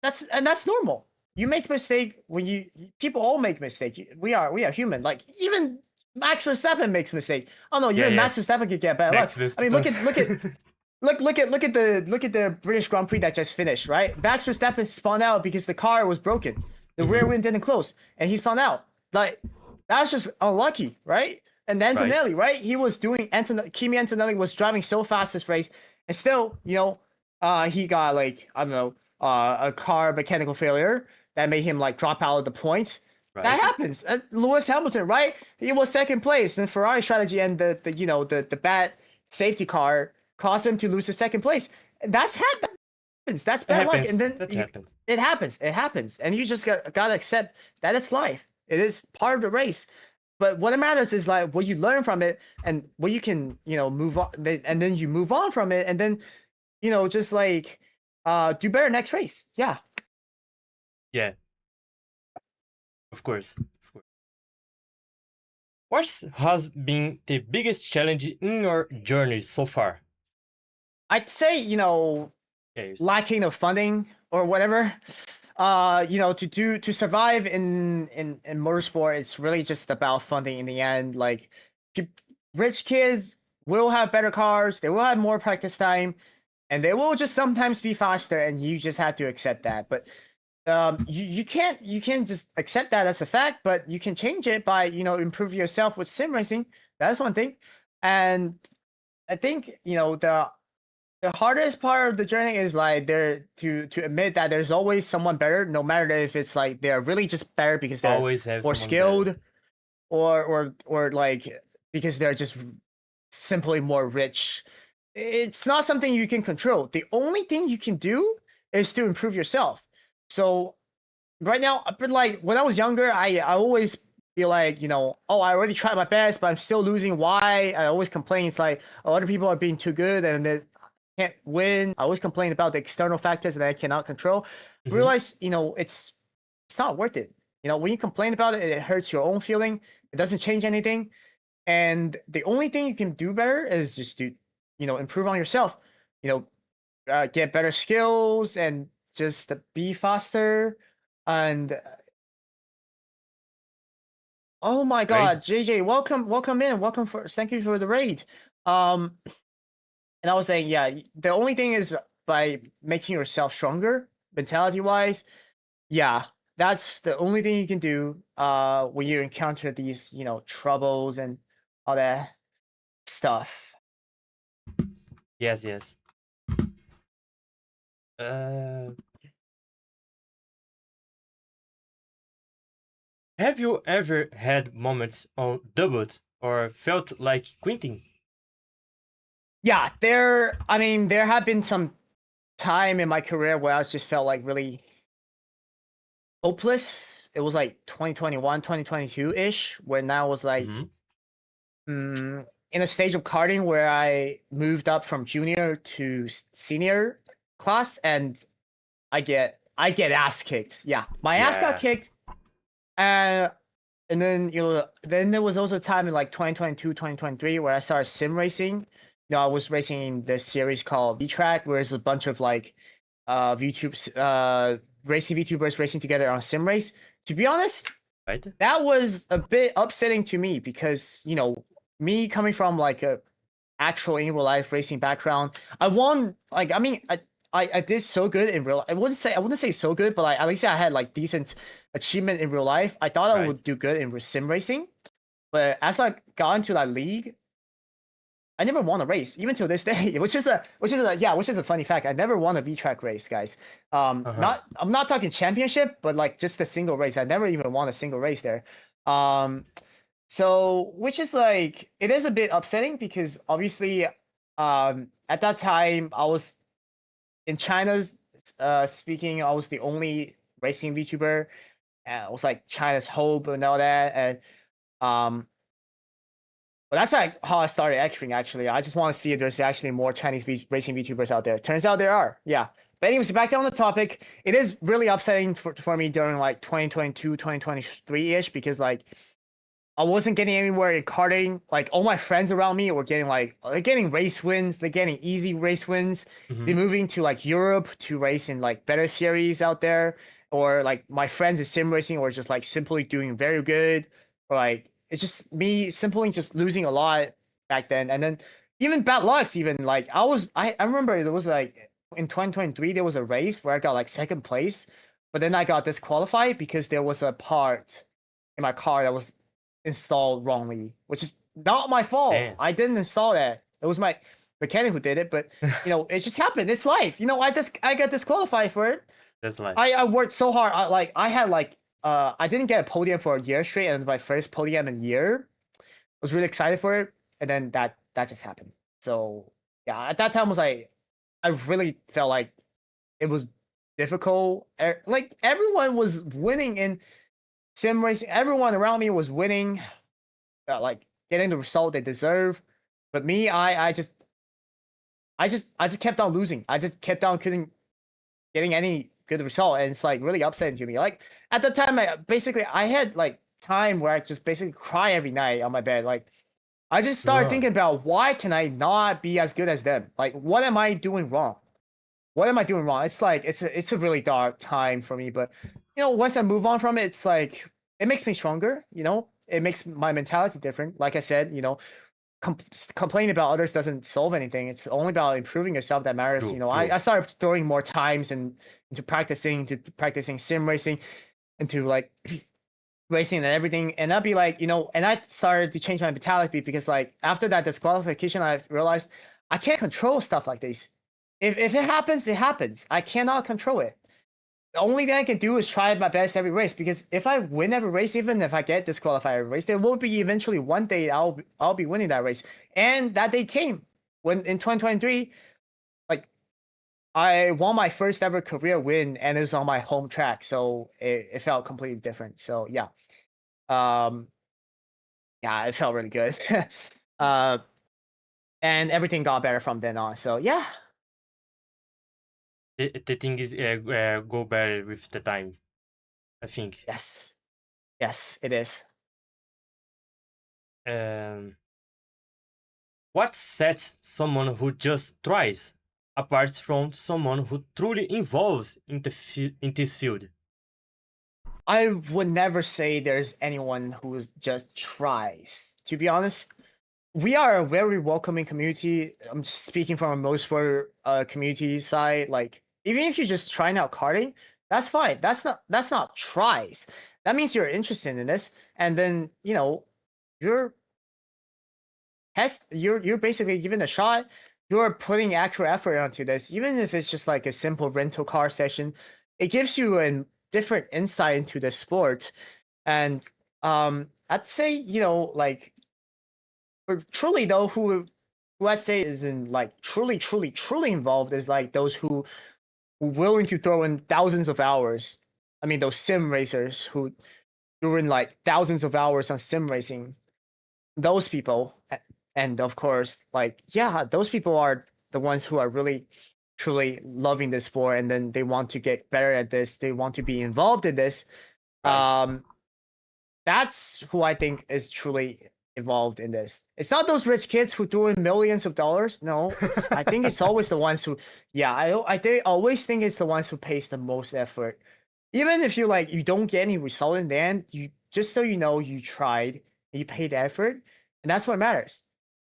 That's normal. You make mistake when people all make mistake. We are human. Like even Max Verstappen makes mistake. Oh no, Yeah, even yeah. Max Verstappen could get bad luck. Next list. I mean, look at the British Grand Prix that just finished. Right, Max Verstappen spun out because the car was broken. The rear Mhm. wing didn't close, and he spun out. Like that's just unlucky, right? And Right. Antonelli, right? He was doing Kimi Antonelli was driving so fast this race, and still, he got like I don't know, a car mechanical failure that made him like drop out of the points. That Right. happens. Lewis Hamilton, right? He was second place, and Ferrari strategy and the bad safety car caused him to lose the second place. That happens. That's That bad luck, happens. and then That happens. it happens. It happens, and you just gotta accept that it's life. It is part of the race. But what matters is like what you learn from it and what you can move on, and then you move on from it, and then just like do better next race. Yeah. Yeah, of course. Of course. What has been the biggest challenge in your journey so far? I'd say, Yeah, you said. lacking of funding or whatever. To survive in motorsport, it's really just about funding in the end. Like rich kids will have better cars, they will have more practice time, and they will just sometimes be faster, and you just have to accept that. But you can't just accept that as a fact, but you can change it by improve yourself with sim racing. That's one thing. And I think the hardest part of the journey is like there to admit that there's always someone better, no matter if it's like they're really just better because they're Always have more someone better. skilled, or like because they're just simply more rich. It's not something you can control. The only thing you can do is to improve yourself. So right now, but like when I was younger, I always feel like oh, I already tried my best, but I'm still losing. Why? I always complain. It's like other people are being too good and they can't win. I always complain about the external factors that I cannot control. Mhm. Realize it's not worth it. When you complain about it, it hurts your own feeling. It doesn't change anything. And the only thing you can do better is just to improve on yourself. You know, get better skills and just be faster and Oh my Right? God, JJ, welcome in, thank you for the raid. And I was saying, yeah, the only thing is by making yourself stronger, mentality wise. Yeah, that's the only thing you can do. When you encounter these, troubles and all that stuff. Yes, yes. Have you ever had moments on double or felt like quitting? Yeah, there have been some time in my career where I just felt like really hopeless. It was like 2021, 2022-ish, when I was like Mm-hmm. in a stage of karting where I moved up from junior to senior class, and I get ass kicked. Yeah, my ass got Yeah. kicked. Uh, and then then there was also a time in like 2022, 2023 where I started sim racing. I was racing in this series called V-Track, where it's a bunch of like racing VTubers racing together on a sim race. To be honest, Right? that was a bit upsetting to me because, me coming from like a actual in real life racing background, I won like I did so good in real. I wouldn't say so good, but like at least I had like decent achievement in real life. I thought I Right. would do good in sim racing, but as I got into that league, I never won a race, even to this day, which is a funny fact. I never won a V-Track race, guys. Uh-huh. I'm not talking championship, but like just a single race. I never even won a single race there. Um, so which is like it is a bit upsetting because obviously, at that time I was in China's speaking. I was the only racing VTuber. I was like China's hope and all that, and um but that's like how I started acting. Actually, I just want to see if there's actually more Chinese racing VTubers out there. Turns out there are. Yeah. But anyways, back on the topic, it is really upsetting for me during like 2022, 2023-ish because like I wasn't getting anywhere in karting. Like all my friends around me were getting they're getting race wins. They're getting easy race wins. They're Mm-hmm. moving to like Europe to race in like better series out there. Or like my friends in sim racing or just like simply doing very good. Or like it's just me simply just losing a lot back then. And then even bad lucks, even like I remember there was like in 2023 there was a race where I got like second place, but then I got disqualified because there was a part in my car that was installed wrongly, which is not my fault. Damn. I didn't install that. It was my mechanic who did it, but it just happened. It's life. I got disqualified for it. That's life. I worked so hard. I didn't get a podium for a year straight, and my first podium in a year. I was really excited for it, and then that just happened. So yeah, at that time was like I really felt like it was difficult. Like everyone was winning in sim racing. Everyone around me was winning, like getting the result they deserve. But me, I just kept on losing. I just kept on couldn't getting any good result, and it's like really upsetting to me. Like at the time, I had like time where I just basically cry every night on my bed. Like I just started Oh, thinking about why can I not be as good as them? Like what am I doing wrong? What am I doing wrong? It's like it's a really dark time for me. But once I move on from it, it's like it makes me stronger. It makes my mentality different. Like I said, com- complaining about others doesn't solve anything. It's only about improving yourself that matters. true, I true. started throwing more times into practicing sim racing, into like racing and everything. And I'd be like, and I started to change my mentality because like after that disqualification, I realized I can't control stuff like this. If it happens, it happens. I cannot control it. The only thing I can do is try my best every race, because if I win every race, even if I get disqualified every race, there will be eventually one day I'll be winning that race. And that day came when in 2023, like I won my first ever career win, and it was on my home track, so it felt completely different. So um, yeah, it felt really good. uh, and everything got better from then on. So yeah, The thing is, go better with the time, I think. yes, yes, it is. Um, what sets someone who just tries apart from someone who truly involves in in this field? I would never say there's anyone who just tries. To be honest, we are a very welcoming community. I'm speaking from a motorsport community side. Like, even if you're just trying out karting, that's fine. That's not tries. That means you're interested in this, and then you're you're basically given a shot. You're putting actual effort onto this, even if it's just like a simple rental car session. It gives you a different insight into the sport, and I'd say like truly though, who I say is in like truly involved is like those who willing to throw in thousands of hours. I mean, those sim racers who threw in like thousands of hours on sim racing. Those people, and of course, like yeah, those people are the ones who are really truly loving this sport, and then they want to get better at this. They want to be involved in this. Right. Um, that's who I think is truly involved in this. It's not those rich kids who threw in millions of dollars. No, it's I think it's always the ones who, yeah, always think it's the ones who pays the most effort. Even if you don't get any result in the end, you just so you know you tried, you paid effort, and that's what matters.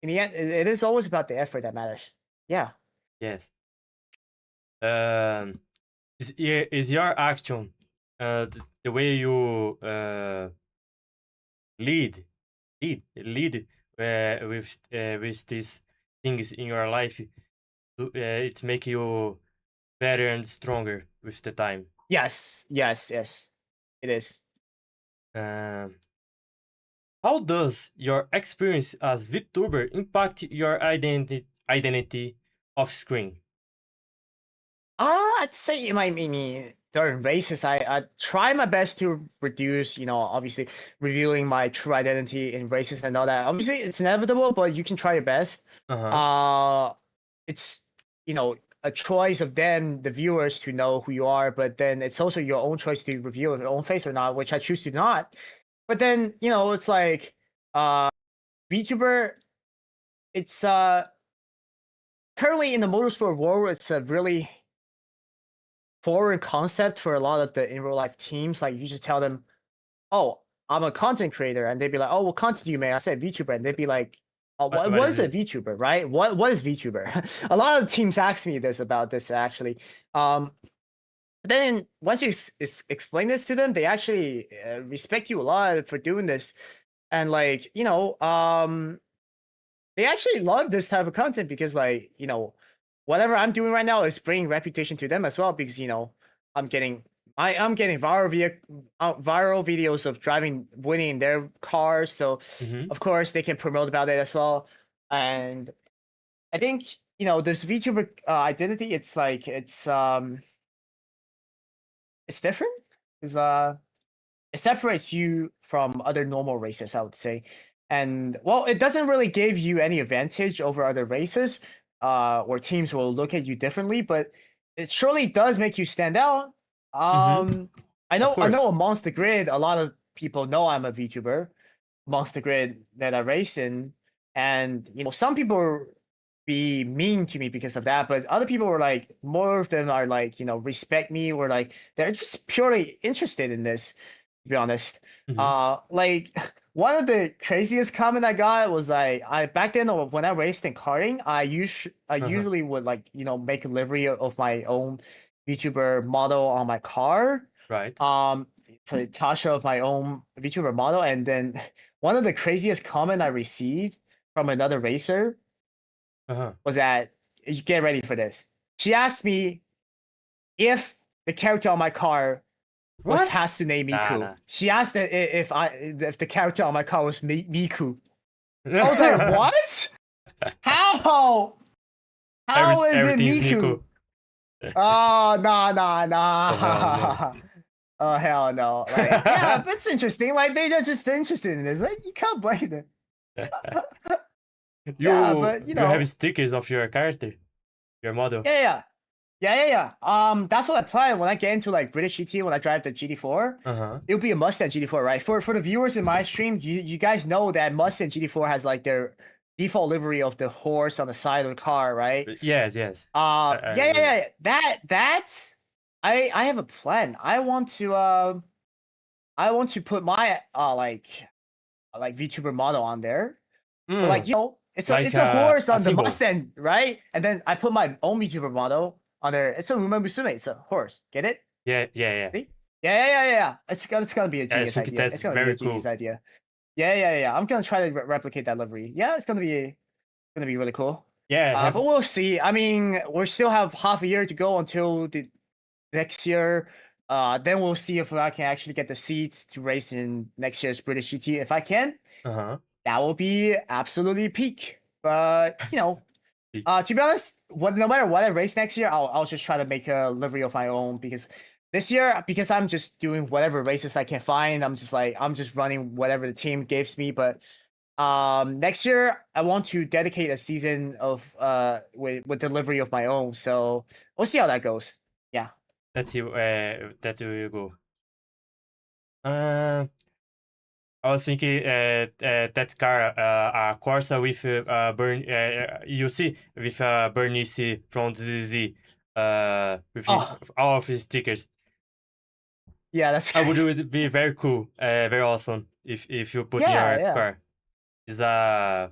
In the end, it is always about the effort that matters. Yeah. Yes. Um, is your action, the way you lead with these things in your life, it's make you better and stronger with the time. Yes. Yes. Yes. It is. Um, how does your experience as VTuber impact your identity off screen? I'd say in my mini during races, I try my best to reduce, obviously revealing my true identity in races and all that. Obviously, it's inevitable, but you can try your best. Uh-huh. It's a choice of them, the viewers, to know who you are, but then it's also your own choice to reveal your own face or not, which I choose to not. But then it's like VTuber. It's currently in the motorsport world, it's a really foreign concept for a lot of the in real life teams. Like you just tell them, "Oh, I'm a content creator," and they'd be like, "Oh, what content do you make?" I said VTuber, and they'd be like, "Oh, What what is is a it? VTuber, right? What is VTuber?" A lot of teams ask me this about this actually. But then once you explain this to them, they actually respect you a lot for doing this, and like they actually love this type of content because like whatever I'm doing right now is bringing reputation to them as well because I'm getting I'm getting viral videos of driving winning in their cars, so Mm-hmm. of course they can promote about it as well. And I think this VTuber identity, it's like it's different because it separates you from other normal racers, I would say. And well, it doesn't really give you any advantage over other racers, or teams will look at you differently, but it surely does make you stand out. Mm-hmm. I Of know course. amongst the grid, a lot of people know I'm a VTuber amongst the grid that I race in, and some people be mean to me because of that, but other people were like, more of them are like, respect me, or like they're just purely interested in this, to be honest. Mm-hmm. Like one of the craziest comment I got was like, I back then when I raced in karting, I Uh-huh. usually would like make a livery of my own VTuber model on my car. Right. It's a Tasha of my own VTuber model, and then one of the craziest comment I received from another racer Uh-huh. was that, you get ready for this. She asked me if the character on my car was What? Hatsune Nah, Miku. nah. She asked if the character on my car was Miku. I was like, what? How? How is it Everything's Miku? Miku. Oh, Oh hell no. nah. Oh hell no! Like, yeah, but it's interesting. Like, they're just interested in this. Like, you can't blame them. Yeah, but You have stickers of your character, your model. yeah. That's what I plan when I get into like British GT, when I drive the GT4. Uh-huh. It'll be a Mustang GT4, right? For the viewers in my stream, you guys know that Mustang GT4 has like their default livery of the horse on the side of the car, right? Yes, yes. I Yeah. know. That's I have a plan. I want to I want to put my like VTuber model on there. But like, Mm, you know, it's like it's a horse a on the symbol. Mustang, right? And then I put my own VTuber model on there. It's a Uma Musume. It's a horse. Get it? Yeah, yeah, yeah. See? Yeah. It's gonna be a I genius think idea. that's It's gonna be a very genius cool. idea. Yeah. I'm gonna try to replicate that livery. Yeah, it's gonna be really cool. Yeah, But have we'll see. I mean, we still have half a year to go until the next year. Then we'll see if I can actually get the seats to race in next year's British GT. If I can, uh-huh. that will be absolutely peak. But you know, to be honest, no matter what I race next year, I'll just try to make a livery of my own because this year, because I'm just doing whatever races I can find, I'm just running whatever the team gives me. But next year I want to dedicate a season of with delivery of my own. So we'll see how that goes. Yeah. Let's see that will go. I was thinking that car, Corsa with you see, with Bernice from ZZ, with Oh, all of his stickers. yeah, that's I would great. it would be very cool, very awesome if you put in Yeah, your yeah. car. Is a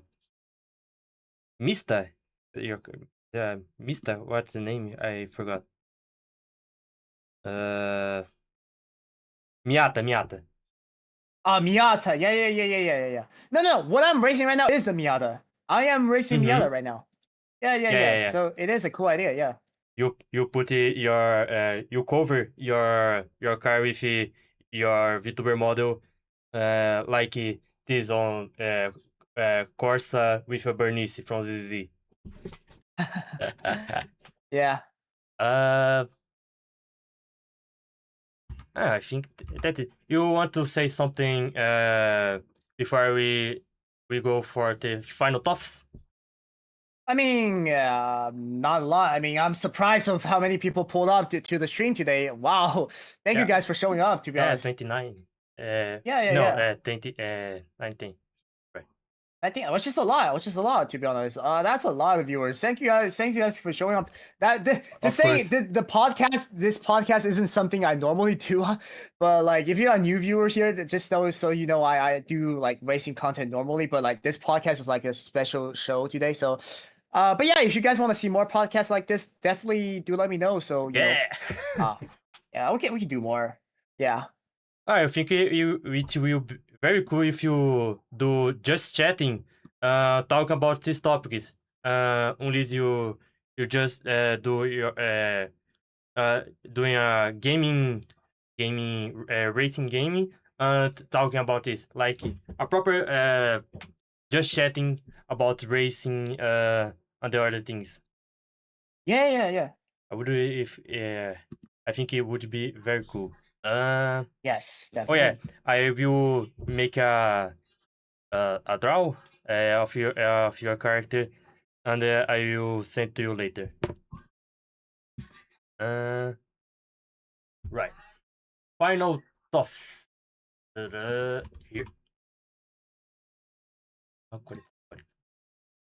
Mista, your Mista. What's the name? I forgot. Uh, Miata. Miata. Yeah. No. What I'm racing right now is a Miata. I am racing Mm-hmm. Miata right now. Yeah. Yeah. So it is a cool idea. Yeah. You put you cover your car with your VTuber model, like this on Corsa with a Bernice from ZZ. Yeah. uh, I think that you want to say something before we go for the final tops. I mean, not a lot. I mean, I'm surprised of how many people pulled up to the stream today. Wow. Thank you Yeah, guys for showing up, to be yeah, honest. 29. No, Yeah. 20, 19. Right. I think it was just a lot. It was just a lot, to be honest. That's a lot of viewers. Thank you guys. Thank you guys for showing up. Just Of saying, course. the podcast. This podcast isn't something I normally do, but like if you're a new viewer here, just know so you know I do like racing content normally, but like this podcast is like a special show today. So, but yeah, if you guys want to see more podcasts like this, definitely do let me know. So you know, Yeah. yeah, we can do more. Yeah. I think it will be very cool if you do just chatting, talk about these topics. Unless you just do your doing a gaming racing gaming, talking about this like a proper just chatting about racing and the other things. Yeah. I would if I think it would be very cool. Yes, Oh yeah, definitely. I will make a draw of your character, and I will send to you later. Right. Final thoughts. Here.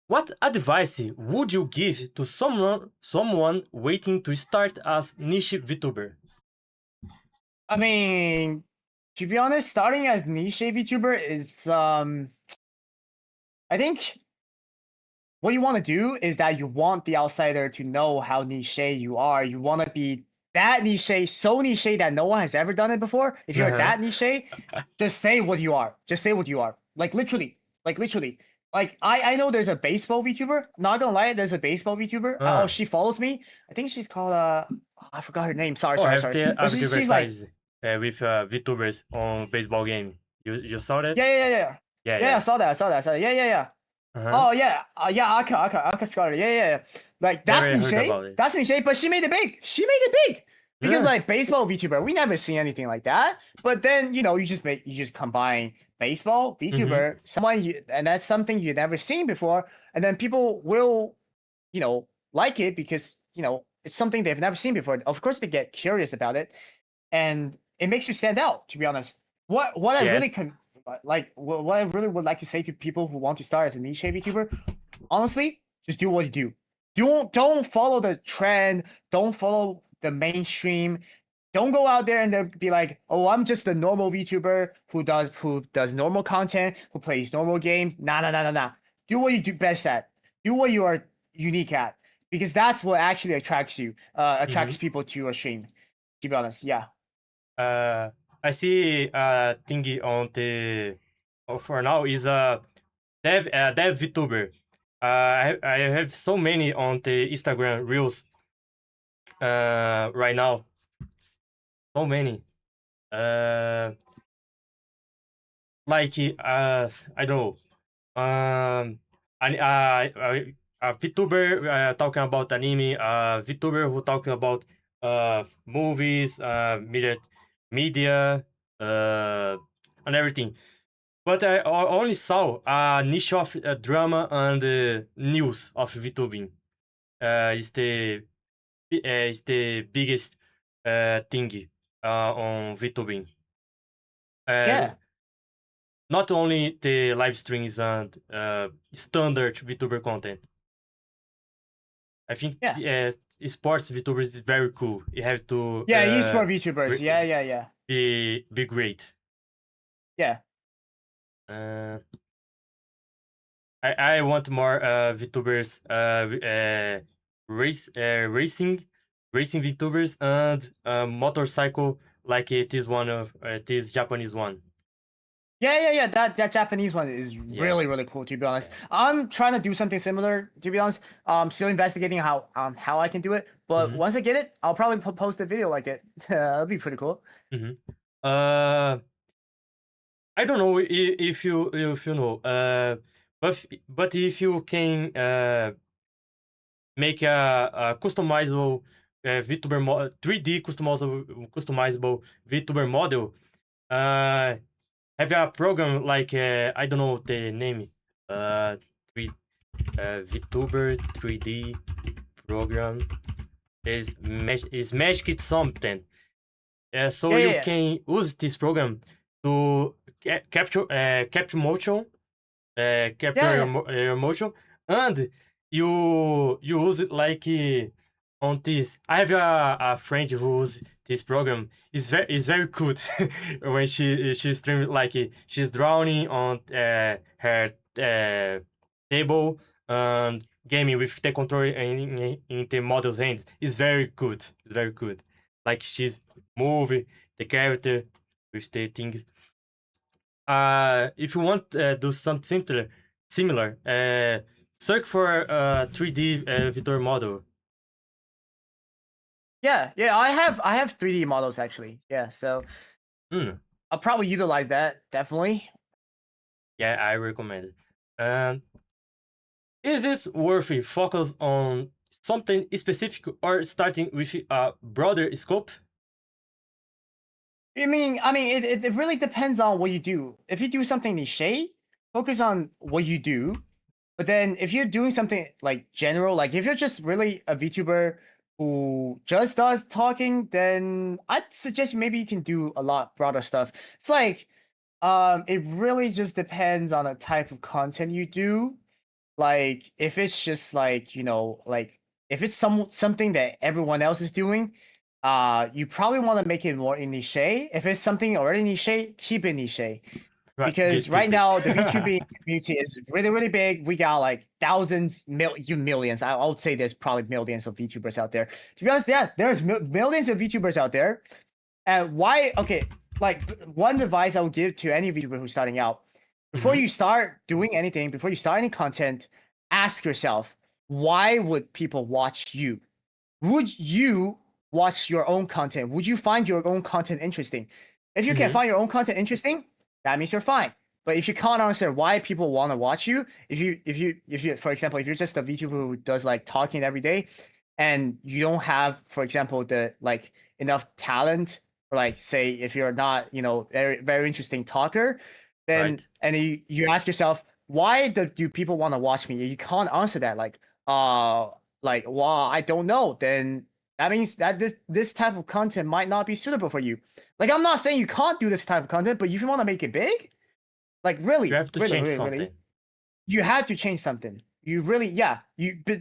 What advice would you give to someone waiting to start as niche VTuber? I mean, to be honest, starting as niche VTuber is I think what you want to do is that you want the outsider to know how niche you are. You want to be that niche, so niche that no one has ever done it before. If you're Uh-huh. that niche, just say what you are. Just say what you are. Like literally. Like literally. Like I know there's a baseball VTuber. Not gonna lie, there's a baseball VTuber. Oh, she follows me. I think she's called I forgot her name. Sorry. Oh, have the But she's like advertise with VTubers on baseball game. You saw that? yeah. I Yeah. saw that. Yeah. Uh-huh. Oh yeah, yeah, Aka Scarlet. Yeah. Like that's Never heard niche. about it. That's niche, but she made it big. Because Yeah. like baseball VTuber, we never see anything like that. But then you know you just combine baseball Mm-hmm. VTuber, and that's something you've never seen before, and then people will, you know, like it because you know it's something they've never seen before. Of course, they get curious about it, and it makes you stand out. To be honest, what I really Yes. can like what I really would like to say to people who want to start as a niche VTuber, honestly, just do what you do. Don't follow the trend. Don't follow the mainstream. Don't go out there and then be like, oh, I'm just a normal VTuber who does normal content, who plays normal games. Nah. Do what you do best at. Do what you are unique at, because that's what actually attracts you, attracts people to your stream. To be honest, yeah. I see thingy on the for now is a dev VTuber. I have so many on the Instagram reels right now. So many. Like I don't know. A VTuber talking about anime. VTuber who talking about movies, media, and everything. But I only saw a niche of drama and news of VTubing. Is the biggest thing on VTubing. Yeah. Not only the live streams and standard VTuber content. I think sports VTubers is very cool. You have to esport VTubers. Yeah. Be great. Yeah. I want more VTubers racing VTubers and motorcycle like it is one of this Japanese one. Yeah. That Japanese one is really cool, to be honest. I'm trying to do something similar, to be honest. I'm still investigating how I can do it, but once I get it, I'll probably post a video like it. That'll be pretty cool. I don't know if you know, but if you can make a customizable VTuber 3D customizable VTuber model, have a program like I don't know the name, VTuber 3D program is Magic something. So you can use this program to capture motion, your motion, and you use it like on this. I have a friend who uses this program. Is very good when she streams like she's drawing on her table and gaming with the controller in the model's hands. It's very good. It's very good. Like she's moving the character with the things. If you want do something similar, search for 3D VTuber model. Yeah. I have 3D models actually. Yeah, so I'll probably utilize that, definitely. Yeah, I recommend it. Is it worth it focus on something specific or starting with a broader scope? I mean, it really depends on what you do. If you do something niche, focus on what you do. But then if you're doing something like general, like if you're just really a VTuber who just does talking, then I'd suggest maybe you can do a lot broader stuff. It's like, it really just depends on the type of content you do. Like if it's just like, like if it's something that everyone else is doing, you probably want to make it more in niche. If it's something already niche, keep it niche. Because right now the VTubing community is really big. We got like thousands, millions. I would say there's probably millions of VTubers out there. To be honest, yeah, there's millions of VTubers out there. And why? Okay, like one advice I would give to any VTuber who's starting out: before you start doing anything, before you start any content, ask yourself, why would people watch you? Would you watch your own content? Would you find your own content interesting? If you can find your own content interesting, that means you're fine. But if you can't answer why people want to watch you, if you, for example, if you're just a VTuber who does like talking every day, and you don't have, for example, the like enough talent, or like say if you're not, very interesting talker, then and you ask yourself, why do people want to watch me? You can't answer that like well, I don't know. Then that means that this type of content might not be suitable for you. Like, I'm not saying you can't do this type of content, but if you want to make it big, like really, you have to change something. Really, you have to change something. You really,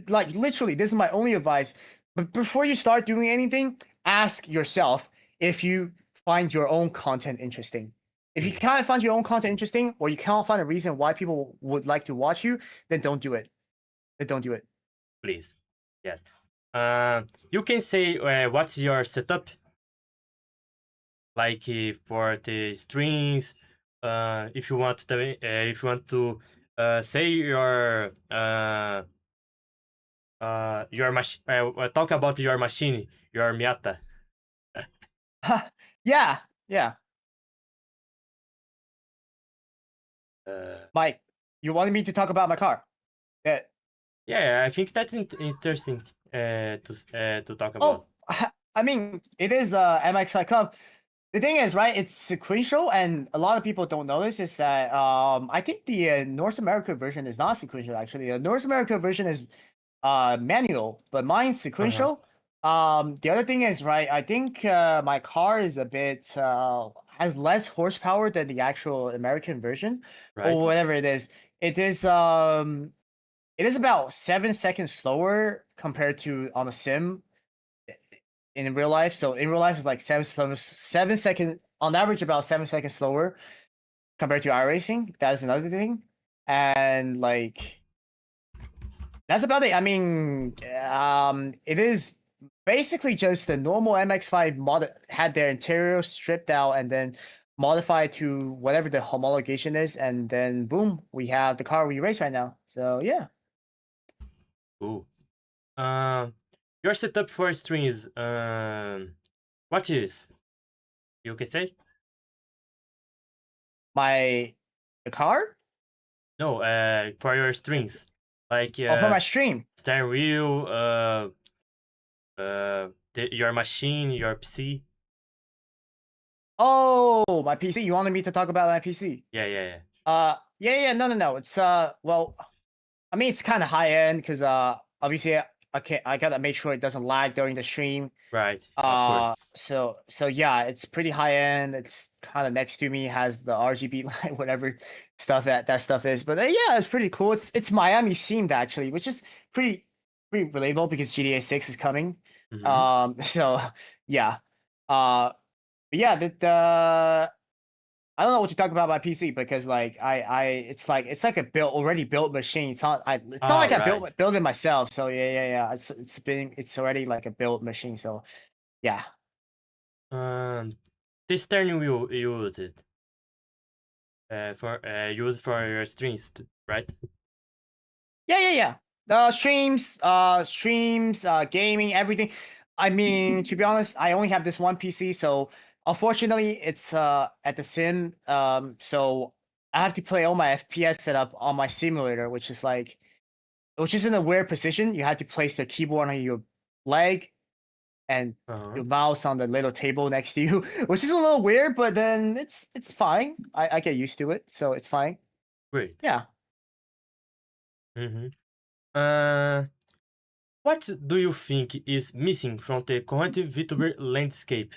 like literally, this is my only advice. But before you start doing anything, ask yourself, if you find your own content interesting. If you can't find your own content interesting, or you can't find a reason why people would like to watch you, then don't do it. Then don't do it. Please. Yes. You can say what's your setup, like for the strings. If you want to say your machine, talk about your machine, your Miata. Yeah, yeah. Uh, Mike, you wanted me to talk about my car? Yeah. yeah, I think that's interesting to talk about. Oh, I mean, it is MX5 Cup. The thing is, right? It's sequential, and a lot of people don't notice is that I think the North America version is not sequential. Actually, the North America version is manual, but mine's sequential. The other thing is, right? I think my car is a bit has less horsepower than the actual American version, Right. or whatever it is. It is about 7 seconds slower compared to on a sim in real life. So in real life, it's like 7 seconds on average, about 7 seconds slower compared to iRacing. That is another thing, and like that's about it. I mean, it is basically just the normal MX-5 mod had their interior stripped out and then modified to whatever the homologation is, and then boom, we have the car we race right now. So yeah. Cool. Your setup for strings. What is? You can say? The car? No. For your strings, like Oh, for my stream. steering wheel. Your machine, your PC. Oh, my PC. You wanted me to talk about my PC? Yeah, yeah, yeah. Yeah. No. It's well, I mean, it's kind of high end because obviously I gotta make sure it doesn't lag during the stream. Right. Of course. So yeah, it's pretty high end. It's kind of next to me, has the RGB light, whatever stuff that stuff is. But yeah, it's pretty cool. It's Miami themed actually, which is pretty relatable because GTA 6 is coming. So yeah. But yeah, I don't know what to talk about my PC because like it's like a already built machine. It's not like I built it myself. So yeah. It's already like a built machine. So yeah. This steering wheel you use it for your strings, right? Yeah. Streams, gaming, everything. I mean, to be honest, I only have this one PC, so unfortunately, it's at the sim. So I have to play all my FPS setup on my simulator, which is in a weird position. You have to place the keyboard on your leg and your mouse on the little table next to you, which is a little weird, but then it's fine. I get used to it, so it's fine. Great. Yeah. What do you think is missing from the current VTuber landscape?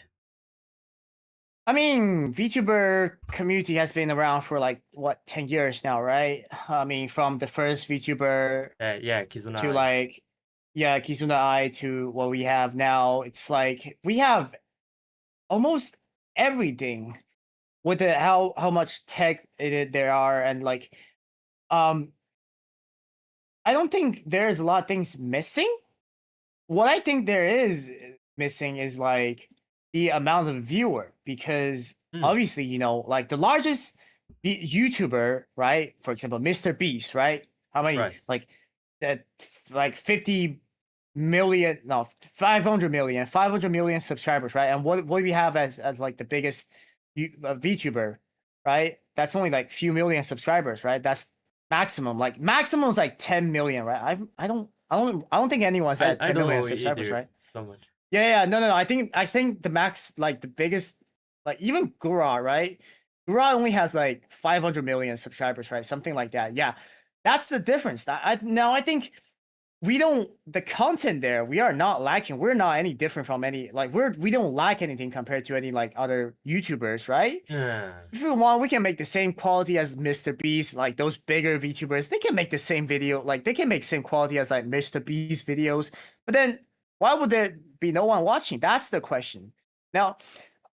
I mean, VTuber community has been around for like what 10 years now, right? I mean, from the first VTuber Yeah, Kizuna to Ai. like Kizuna Ai to what we have now. It's like we have almost everything with how much tech there are, and like I don't think there's a lot of things missing. What I think there is missing is like the amount of viewer, because obviously, like the largest YouTuber, right? For example, Mr. Beast, right? How many like that, like 50 million, no, 500 million subscribers, right? And what we have as like the biggest VTuber, right? That's only like few million subscribers, right? That's maximum. Like maximum is like 10 million, right? I don't think anyone's at 10 million subscribers, right? So much. Yeah. No. I think the max, like the biggest, like even Gura, right? Gura only has like 500 million subscribers, right? Something like that. Yeah, that's the difference. I think the content there, we are not lacking. We're not any different from any, like we don't lack anything compared to any like other YouTubers, right? Yeah. If we want, we can make the same quality as Mr. Beast, like those bigger VTubers. They can make the same video, like they can make same quality as like Mr. Beast videos. But then why would there be no one watching? That's the question. Now,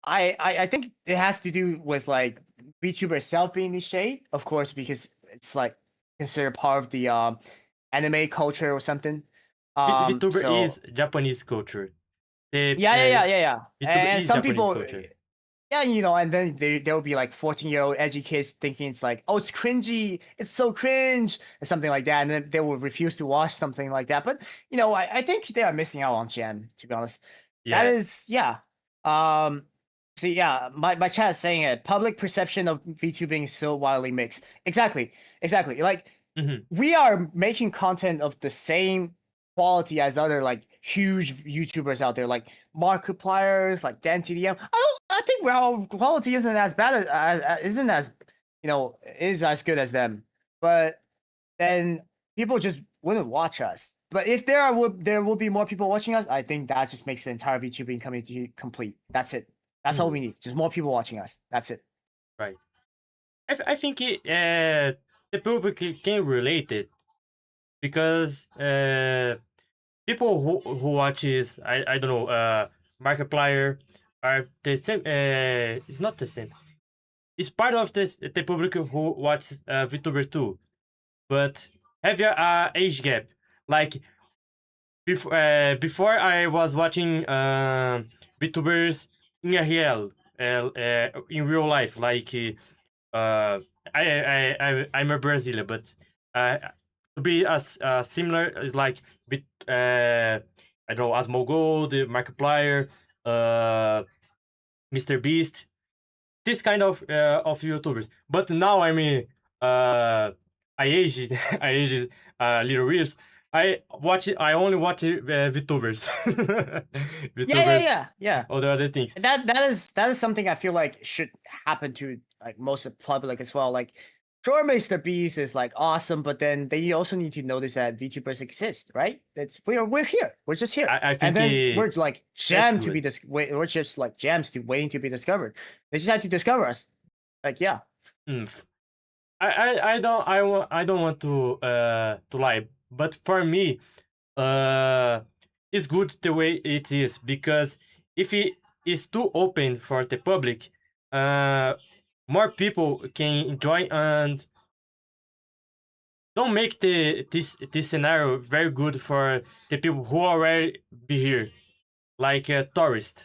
I think it has to do with like VTuber itself being niche, of course, because it's like considered part of the anime culture or something. VTuber So is Japanese culture. The yeah. VTuber And is some Japanese people, culture. yeah, you know, and then there will be like 14-year-old edgy kids thinking it's like, oh, it's cringy, it's so cringe, and something like that, and then they will refuse to watch something like that. But you know, I think they are missing out on gem, to be honest. That Yeah. is, yeah. Um, see, yeah, my chat is saying it. Public perception of VTubing is so wildly mixed. Exactly. Like Mm-hmm. we are making content of the same quality as other like huge YouTubers out there, like Markiplier's, like Dan TDM. I think our quality isn't as bad as isn't as is as good as them. But then people just wouldn't watch us. But if there will be more people watching us, I think that just makes the entire VTubing community complete. That's it. That's all Mm-hmm. we need. Just more people watching us. That's it. Right. I think the public can relate it because people who watches I don't know Markiplier are the same. It's not the same. It's part of this the public who watches VTuber too, but have a age gap. Like before I was watching VTubers in real in real life, like I'm a Brazilian, but uh, to be as similar is like with I don't know Asmongold, Markiplier, Mr. Beast, this kind of YouTubers. But now I mean I aged I aged little years. I only watch VTubers, VTubers, Yeah. all the other things. That is something I feel like should happen to like most of the public as well. Like, sure, Mr. Beast is like awesome, but then they also need to notice that VTubers exist, right? That's we're here. We're just here, I and think then we're like that's jammed to be good. we're just like gems to waiting to be discovered. They just had to discover us. Like, yeah, Mm. I don't want to lie, but for me, uh, it's good the way it is because if it is too open for the public, uh, more people can enjoy and don't make this scenario very good for the people who already be here, like tourists,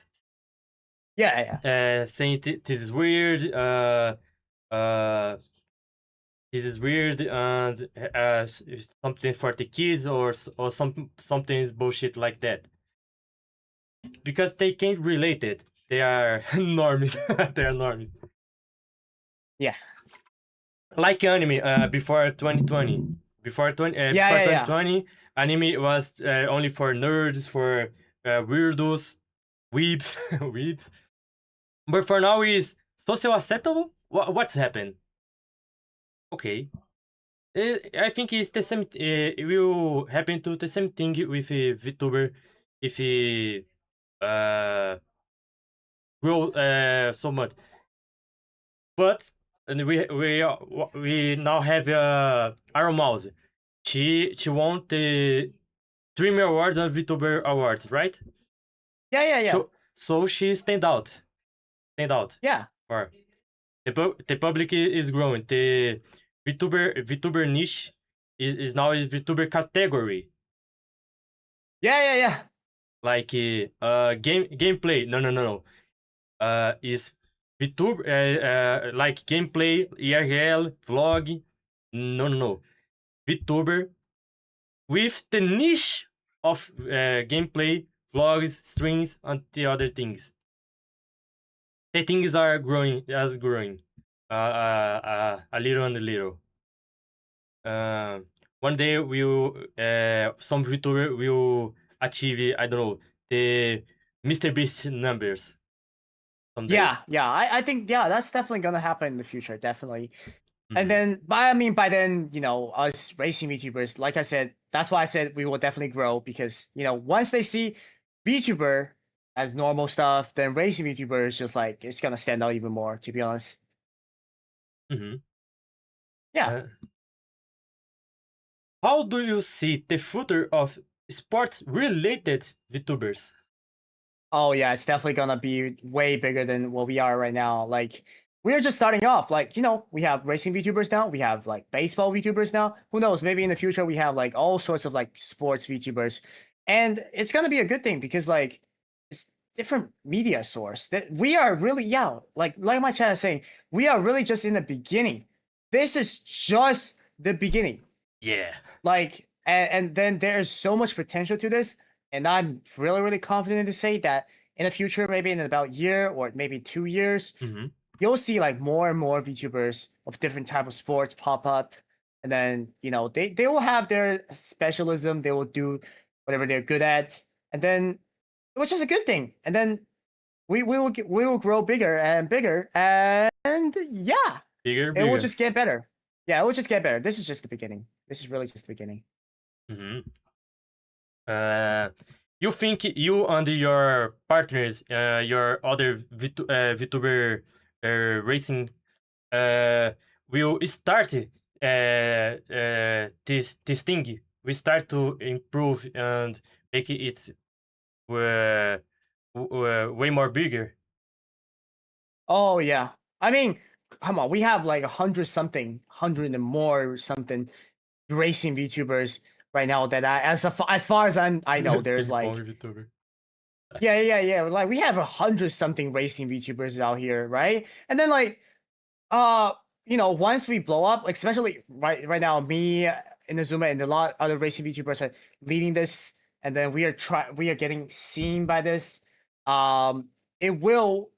yeah. saying this is weird, uh this is weird and something for the kids or something is bullshit like that because they can't relate it. They are normies. They are normies. Yeah. Like anime before 2020. Before Yeah. 2020, anime was only for nerds, for weirdos, weebs, weebs. But for now, is social acceptable? What's happened? Okay, I think it's the same. It will happen to the same thing with a VTuber if he grow so much. But and we now have Iron Mouse. She won the Dream Awards and VTuber Awards, right? Yeah. So she stand out. Yeah. Or the public is growing. The VTuber niche is now a VTuber category. Yeah. Like gameplay. No. Is VTuber like gameplay, IRL, vlog? No. VTuber with the niche of gameplay, vlogs, streams, and the other things. The things are growing, a little and a little. One day we'll some VTuber will achieve I don't know the Mr. Beast numbers someday. Yeah. I think that's definitely gonna happen in the future, definitely. And Mm-hmm. then, but I mean, by then, us racing VTubers, like I said, that's why I said we will definitely grow because once they see VTuber as normal stuff, then racing VTuber is just like it's gonna stand out even more. To be honest, Mm-hmm. yeah. Uh, how do you see the future of sports related VTubers? Oh yeah, it's definitely gonna be way bigger than what we are right now. Like we're just starting off. Like, we have racing VTubers now, we have like baseball VTubers now. Who knows? Maybe in the future we have like all sorts of like sports VTubers. And it's gonna be a good thing because like it's different media source. That we are really, like my chat is saying, we are really just in the beginning. This is just the beginning. Yeah. Like and then there's so much potential to this, and I'm really really confident to say that in the future, maybe in about a year or maybe 2 years, Mm-hmm. you'll see like more and more VTubers of different type of sports pop up, and then they will have their specialism, they will do whatever they're good at, and then which is a good thing, and then we will grow bigger and bigger, and yeah, Bigger, it will bigger. just get better. Yeah, it will just get better. This is just the beginning. This is really just the beginning. Mm-hmm. You think you and your partners, your other VTuber racing, will start this thing? We start to improve and make it way more bigger. Oh yeah. I mean, come on, we have like 100 and more something racing VTubers right now that as far as I know, there's Ping pong like VTuber. yeah. Like we have 100 something racing VTubers out here, right? And then like once we blow up, like especially right now, me in the Zuma and a lot other racing VTubers are leading this, and then we are getting seen by this. It will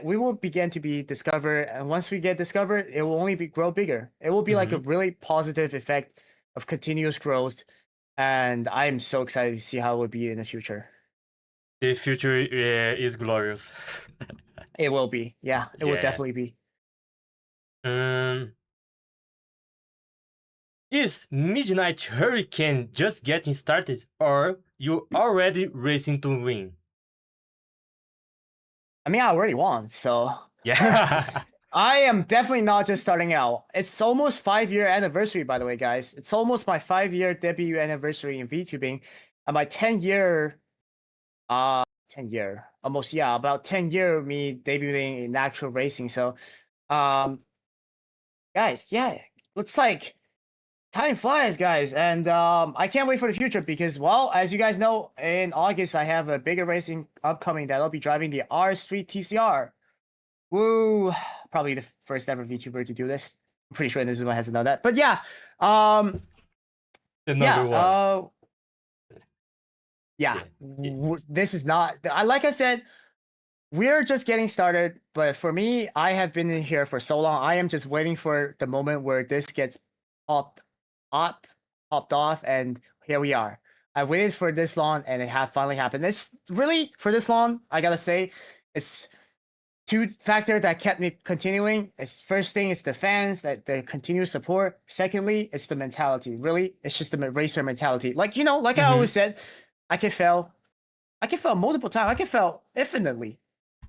we will begin to be discovered, and once we get discovered, it will only grow bigger. It will be like a really positive effect of continuous growth, and I am so excited to see how it will be in the future. The future is glorious. It will be, yeah, it will Yeah. definitely be. Is Midnight Hurricane just getting started, or you already racing to win? I mean, I already won, so Yeah. I am definitely not just starting out. It's almost 5-year anniversary, by the way, guys. It's almost my 5-year debut anniversary in VTubing, and my 10-year, almost, yeah, about 10-year me debuting in actual racing. So, guys, yeah, looks like time flies, guys, and I can't wait for the future because, well, as you guys know, in August I have a bigger racing upcoming that I'll be driving the R Street TCR. Woo! Probably the first ever VTuber to do this. I'm pretty sure Inazuma hasn't done that, but yeah, The number one. Yeah. Yeah. This is not. Like I said, we're just getting started. But for me, I have been in here for so long. I am just waiting for the moment where this gets popped off, and here we are. I waited for this long, and it finally happened. It's really for this long. I gotta say, it's two factors that kept me continuing. It's first thing is the fans, that the continuous support. Secondly, it's the mentality. Really, it's just the racer mentality. Like like I always said, I can fail multiple times. I can fail infinitely,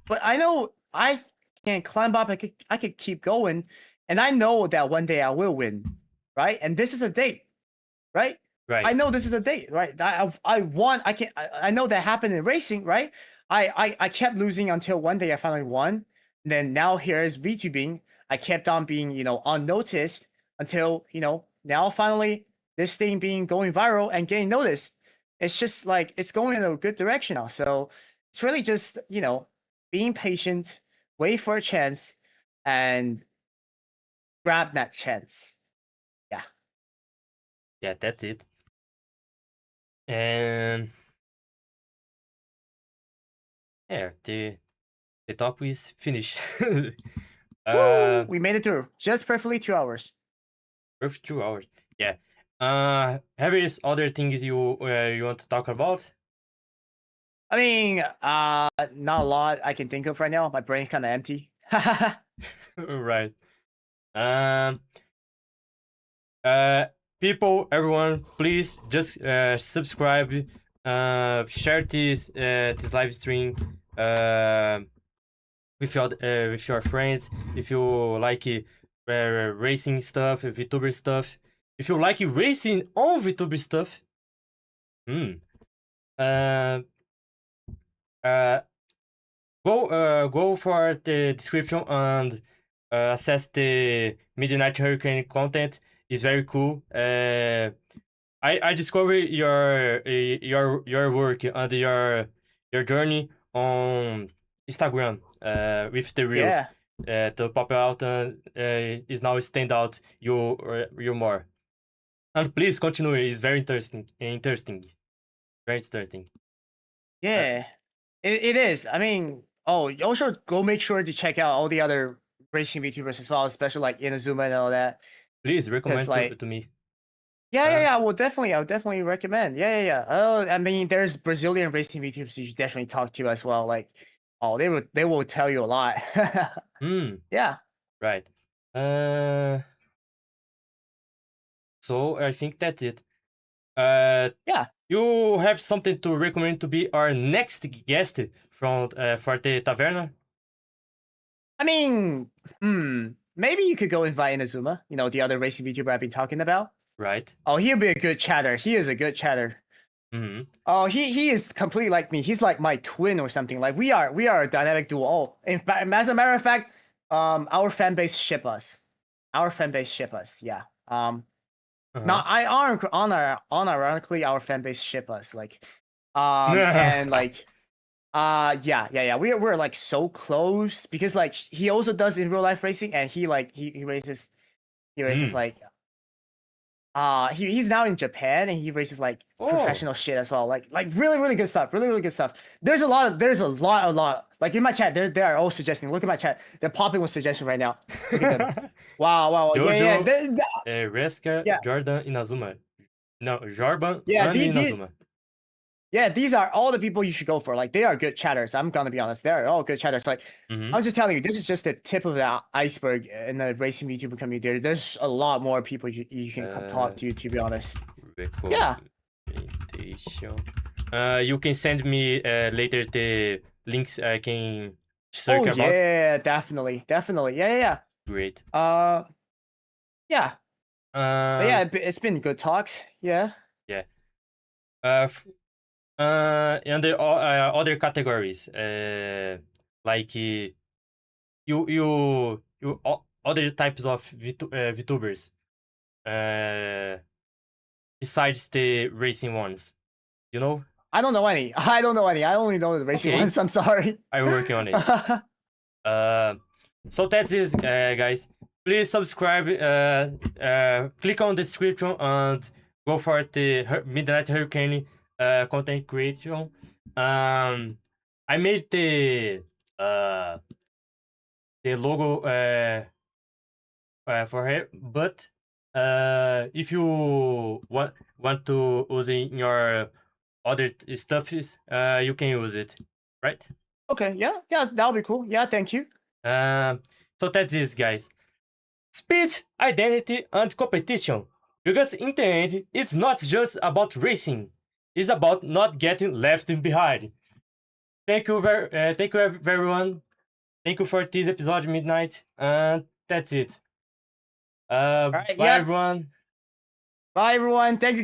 but I know I can climb up. I could keep going, and I know that one day I will win, right? And this is a date, right? Right. I know this is a date, right? I won. I know that happened in racing, right? I kept losing until one day I finally won. And then now here's VTubing. I kept on being unnoticed until now finally this thing being going viral and getting noticed. It's just like it's going in a good direction now. So it's really just being patient, wait for a chance, and grab that chance. Yeah. Yeah, that's it. And yeah, the talk is finished. Woo! We made it through just perfectly 2 hours. Perfect 2 hours. Yeah. Have you other things you want to talk about? I mean, not a lot I can think of right now. My brain's kind of empty. Right. Um. People, everyone, please just subscribe. Share this live stream. With your friends. If you like racing stuff, VTuber stuff. If you like racing on VTuber stuff. Go for the description and access the Midnight Hurricane content. It's very cool. I discovered your work and your journey on Instagram with the reels. Yeah. To pop out and is now stand out you more. And please continue. It's very interesting. Very interesting. Yeah. It is. I mean, oh, you also go make sure to check out all the other racing VTubers as well, especially like Inazuma and all that. Please recommend like- to me. Yeah. I would definitely recommend. Yeah. Oh, I mean, there's Brazilian racing VTubers you should definitely talk to as well. Like, oh, they will tell you a lot. Yeah. Right. So I think that's it. Yeah. You have something to recommend to be our next guest from for the taverna? I mean, maybe you could go invite Inazuma, you know, the other racing VTuber I've been talking about. Right. Oh, he'll be a good chatter. He is a good chatter. Mm-hmm. Oh, he is completely like me. He's like my twin or something. Like we are a dynamic duo. Oh, in fact, as a matter of fact, our fan base ship us. Our fan base ship us. Yeah. Now unironically, our fan base ship us. Like, and like, yeah. We're like so close because like he also does in real life racing, and he races like he's now in Japan and he races like professional shit as well. Like really good stuff. Really good stuff. There's a lot. Like in my chat, they are all suggesting. Look at my chat. They're popping with suggestions right now. Look at them. Wow. Jojo, Yeah. Jordan, Inazuma. No, Jorban Yeah, and Inazuma. Yeah, these are all the people you should go for. Like they are good chatters. I'm gonna be honest. They are all good chatters. Like I'm just telling you, this is just the tip of the iceberg in the racing VTuber community. There's a lot more people you can talk to be honest. Yeah. You can send me later the links I can search about. Yeah, definitely. Yeah. Great. Yeah. Yeah, it's been good talks. Yeah. Yeah. And the other categories, like you other types of VTubers, besides the racing ones, you know? I don't know any. I only know the racing ones. I'm sorry. I'm working on it. So that's it, guys. Please subscribe. Click on the description and go for the Midnight Hurricane content creation. I made the logo for her, but if you want to use in your other stuff, you can use it, right? Okay, yeah, that'll be cool. Yeah, thank you. So that's it, guys. Speed, identity, and competition. Because in the end, it's not just about racing. It's about not getting left behind. Thank you, everyone. Thank you for this episode, Midnight. And that's it. All right, bye, everyone. Bye, everyone. Thank you, guys.